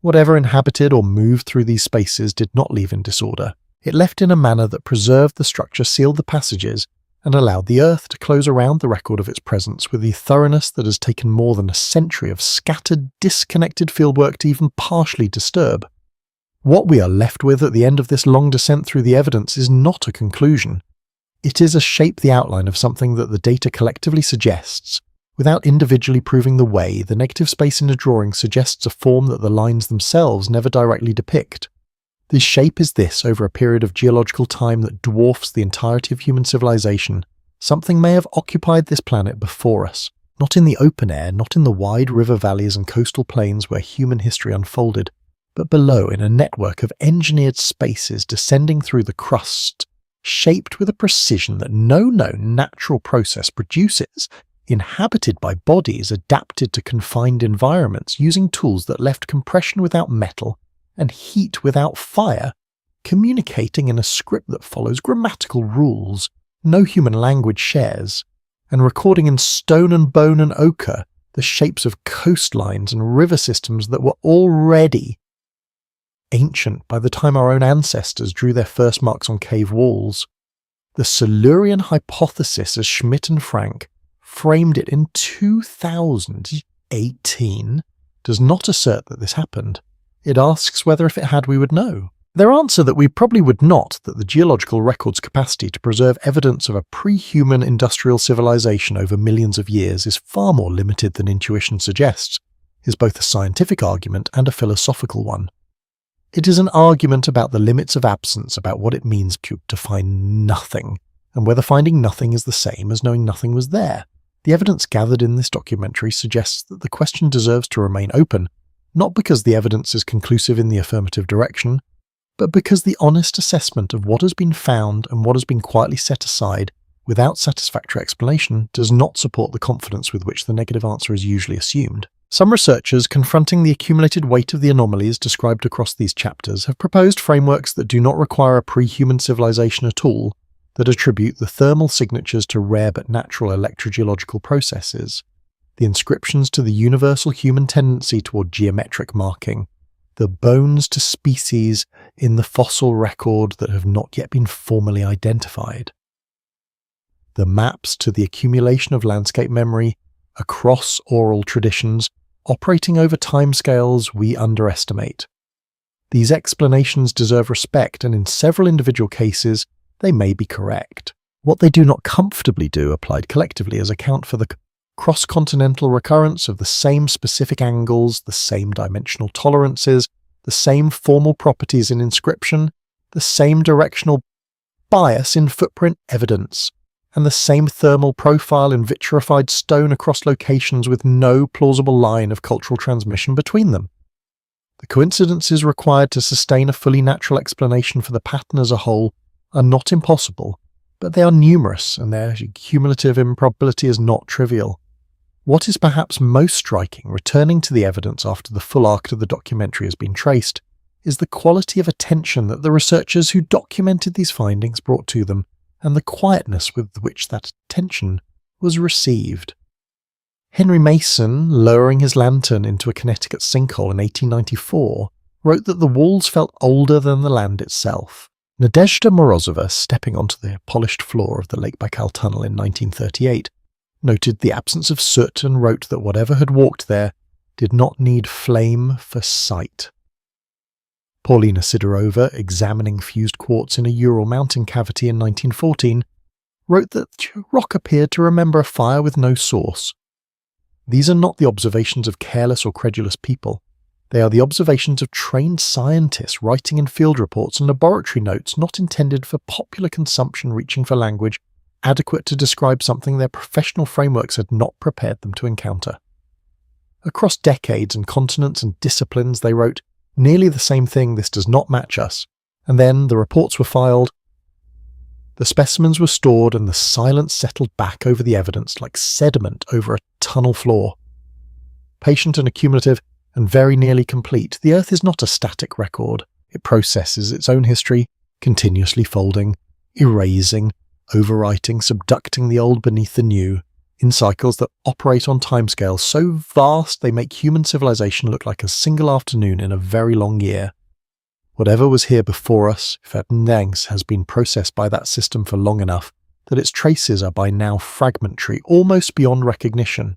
Whatever inhabited or moved through these spaces did not leave in disorder. It left in a manner that preserved the structure, sealed the passages, and allowed the Earth to close around the record of its presence with the thoroughness that has taken more than a century of scattered, disconnected fieldwork to even partially disturb. What we are left with at the end of this long descent through the evidence is not a conclusion. It is a shape, the outline of something that the data collectively suggests. Without individually proving the way, the negative space in a drawing suggests a form that the lines themselves never directly depict. The shape is this over a period of geological time that dwarfs the entirety of human civilization. Something may have occupied this planet before us, not in the open air, not in the wide river valleys and coastal plains where human history unfolded, but below in a network of engineered spaces descending through the crust, shaped with a precision that no known natural process produces, inhabited by bodies adapted to confined environments using tools that left compression without metal and heat without fire, communicating in a script that follows grammatical rules no human language shares, and recording in stone and bone and ochre the shapes of coastlines and river systems that were already ancient by the time our own ancestors drew their first marks on cave walls. The Silurian Hypothesis, as Schmidt and Frank framed it in 2018, does not assert that this happened. It asks whether if it had we would know. Their answer that we probably would not, that the geological record's capacity to preserve evidence of a pre-human industrial civilization over millions of years is far more limited than intuition suggests, is both a scientific argument and a philosophical one. It is an argument about the limits of absence, about what it means to find nothing, and whether finding nothing is the same as knowing nothing was there. The evidence gathered in this documentary suggests that the question deserves to remain open, not because the evidence is conclusive in the affirmative direction, but because the honest assessment of what has been found and what has been quietly set aside without satisfactory explanation does not support the confidence with which the negative answer is usually assumed. Some researchers, confronting the accumulated weight of the anomalies described across these chapters, have proposed frameworks that do not require a pre-human civilization at all, that attribute the thermal signatures to rare but natural electrogeological processes, the inscriptions to the universal human tendency toward geometric marking, the bones to species in the fossil record that have not yet been formally identified, the maps to the accumulation of landscape memory across oral traditions operating over timescales we underestimate. These explanations deserve respect, and in several individual cases, they may be correct. What they do not comfortably do, applied collectively, is account for the cross-continental recurrence of the same specific angles, the same dimensional tolerances, the same formal properties in inscription, the same directional bias in footprint evidence, and the same thermal profile in vitrified stone across locations with no plausible line of cultural transmission between them. The coincidences required to sustain a fully natural explanation for the pattern as a whole are not impossible, but they are numerous, and their cumulative improbability is not trivial. What is perhaps most striking, returning to the evidence after the full arc of the documentary has been traced, is the quality of attention that the researchers who documented these findings brought to them, and the quietness with which that attention was received. Henry Mason, lowering his lantern into a Connecticut sinkhole in 1894, wrote that the walls felt older than the land itself. Nadezhda Morozova, stepping onto the polished floor of the Lake Baikal tunnel in 1938, noted the absence of soot and wrote that whatever had walked there did not need flame for sight. Paulina Sidorova, examining fused quartz in a Ural mountain cavity in 1914, wrote that the rock appeared to remember a fire with no source. These are not the observations of careless or credulous people. They are the observations of trained scientists writing in field reports and laboratory notes not intended for popular consumption, reaching for language adequate to describe something their professional frameworks had not prepared them to encounter. Across decades and continents and disciplines, they wrote, "Nearly the same thing, this does not match us." And then the reports were filed. The specimens were stored and the silence settled back over the evidence like sediment over a tunnel floor. Patient and accumulative, and very nearly complete, the Earth is not a static record. It processes its own history, continuously folding, erasing, overwriting, subducting the old beneath the new, in cycles that operate on timescales so vast they make human civilization look like a single afternoon in a very long year. Whatever was here before us, if at length, has been processed by that system for long enough that its traces are by now fragmentary, almost beyond recognition.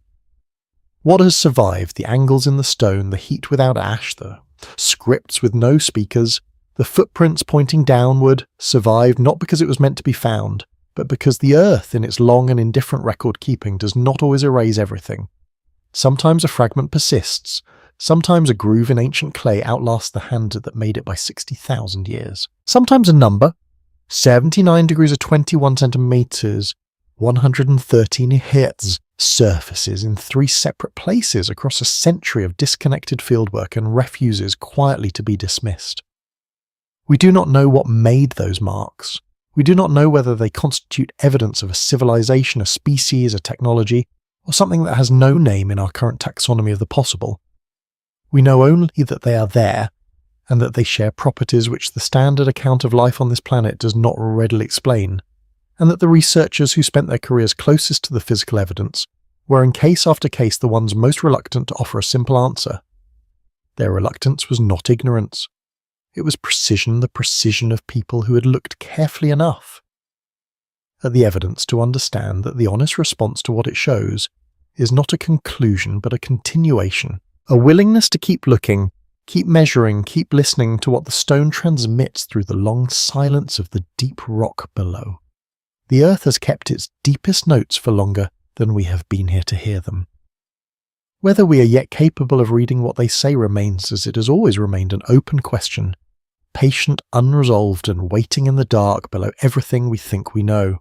What has survived, the angles in the stone, the heat without ash, the scripts with no speakers, the footprints pointing downward, survived not because it was meant to be found, but because the Earth, in its long and indifferent record-keeping, does not always erase everything. Sometimes a fragment persists. Sometimes a groove in ancient clay outlasts the hand that made it by 60,000 years. Sometimes a number, 79 degrees of 21 centimeters, 113 hertz, surfaces in 3 separate places across a century of disconnected fieldwork and refuses quietly to be dismissed. We do not know what made those marks. We do not know whether they constitute evidence of a civilization, a species, a technology, or something that has no name in our current taxonomy of the possible. We know only that they are there, and that they share properties which the standard account of life on this planet does not readily explain, and that the researchers who spent their careers closest to the physical evidence were in case after case the ones most reluctant to offer a simple answer. Their reluctance was not ignorance. It was precision, the precision of people who had looked carefully enough at the evidence to understand that the honest response to what it shows is not a conclusion but a continuation, a willingness to keep looking, keep measuring, keep listening to what the stone transmits through the long silence of the deep rock below. The Earth has kept its deepest notes for longer than we have been here to hear them. Whether we are yet capable of reading what they say remains, as it has always remained, an open question, patient, unresolved, and waiting in the dark below everything we think we know.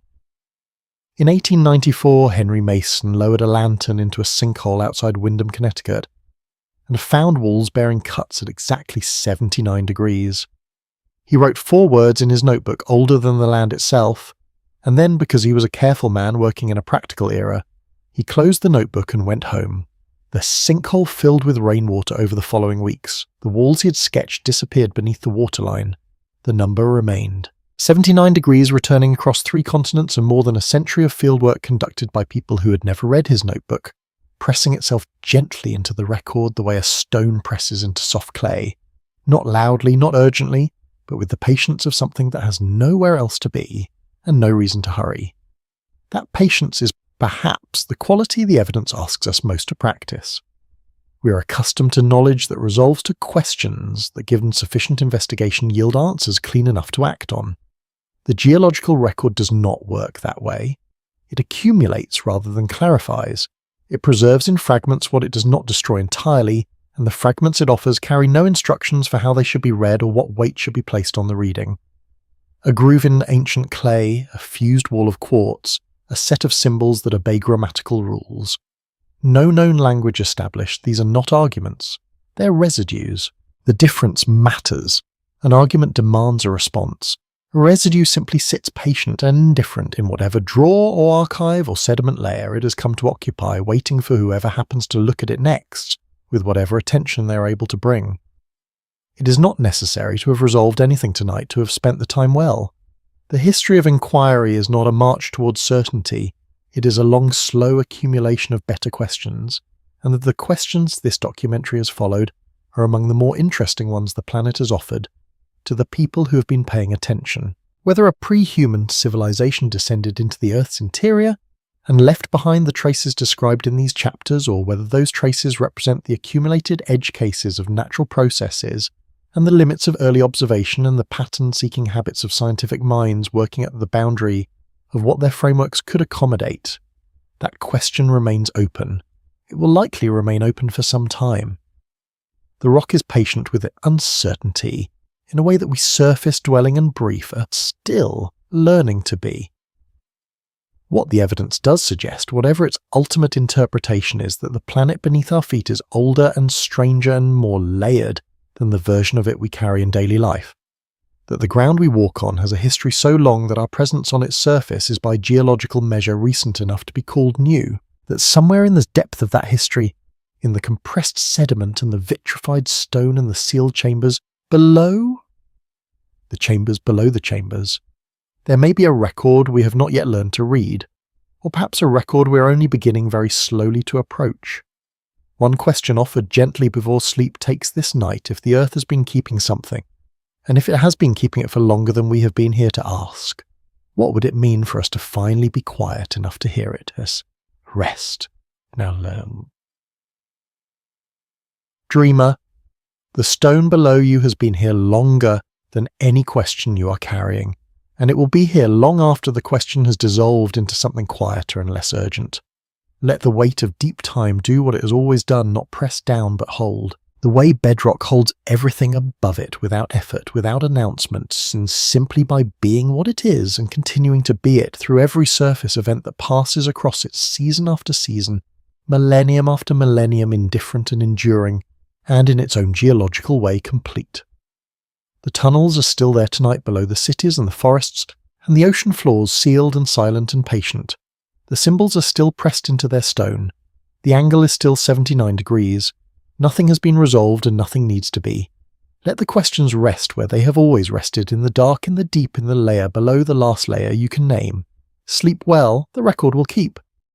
In 1894, Henry Mason lowered a lantern into a sinkhole outside Windham, Connecticut, and found walls bearing cuts at exactly 79 degrees. He wrote 4 words in his notebook older than the land itself, and then, because he was a careful man working in a practical era, he closed the notebook and went home. The sinkhole filled with rainwater over the following weeks. The walls he had sketched disappeared beneath the waterline. The number remained. 79 degrees, returning across 3 continents and more than a century of fieldwork conducted by people who had never read his notebook, pressing itself gently into the record the way a stone presses into soft clay. Not loudly, not urgently, but with the patience of something that has nowhere else to be and no reason to hurry. That patience is perhaps the quality the evidence asks us most to practice. We are accustomed to knowledge that resolves to questions that, given sufficient investigation, yield answers clean enough to act on. The geological record does not work that way. It accumulates rather than clarifies. It preserves in fragments what it does not destroy entirely, and the fragments it offers carry no instructions for how they should be read or what weight should be placed on the reading. A groove in ancient clay, a fused wall of quartz, a set of symbols that obey grammatical rules. No known language established, these are not arguments. They're residues. The difference matters. An argument demands a response. A residue simply sits patient and indifferent in whatever drawer or archive or sediment layer it has come to occupy, waiting for whoever happens to look at it next, with whatever attention they are able to bring. It is not necessary to have resolved anything tonight to have spent the time well. The history of inquiry is not a march towards certainty, it is a long, slow accumulation of better questions, and that the questions this documentary has followed are among the more interesting ones the planet has offered, to the people who have been paying attention. Whether a pre-human civilization descended into the Earth's interior and left behind the traces described in these chapters, or whether those traces represent the accumulated edge cases of natural processes and the limits of early observation and the pattern-seeking habits of scientific minds working at the boundary of what their frameworks could accommodate, that question remains open. It will likely remain open for some time. The rock is patient with uncertainty in a way that we surface-dwelling and brief are still learning to be. What the evidence does suggest, whatever its ultimate interpretation, is that the planet beneath our feet is older and stranger and more layered than the version of it we carry in daily life. That the ground we walk on has a history so long that our presence on its surface is by geological measure recent enough to be called new. That somewhere in the depth of that history, in the compressed sediment and the vitrified stone and the sealed chambers below the chambers, there may be a record we have not yet learned to read, or perhaps a record we are only beginning very slowly to approach. One question offered gently before sleep takes this night if the Earth has been keeping something, and if it has been keeping it for longer than we have been here to ask, what would it mean for us to finally be quiet enough to hear it as rest, now learn. Dreamer, the stone below you has been here longer than any question you are carrying, and it will be here long after the question has dissolved into something quieter and less urgent. Let the weight of deep time do what it has always done, not press down but hold. The way bedrock holds everything above it without effort, without announcement, and simply by being what it is and continuing to be it through every surface event that passes across it season after season, millennium after millennium, indifferent and enduring, and in its own geological way complete. The tunnels are still there tonight below the cities and the forests, and the ocean floors sealed and silent and patient. The symbols are still pressed into their stone. The angle is still 79 degrees. Nothing has been resolved and nothing needs to be. Let the questions rest where they have always rested, in the dark, in the deep, in the layer below the last layer you can name. Sleep well, the record will keep.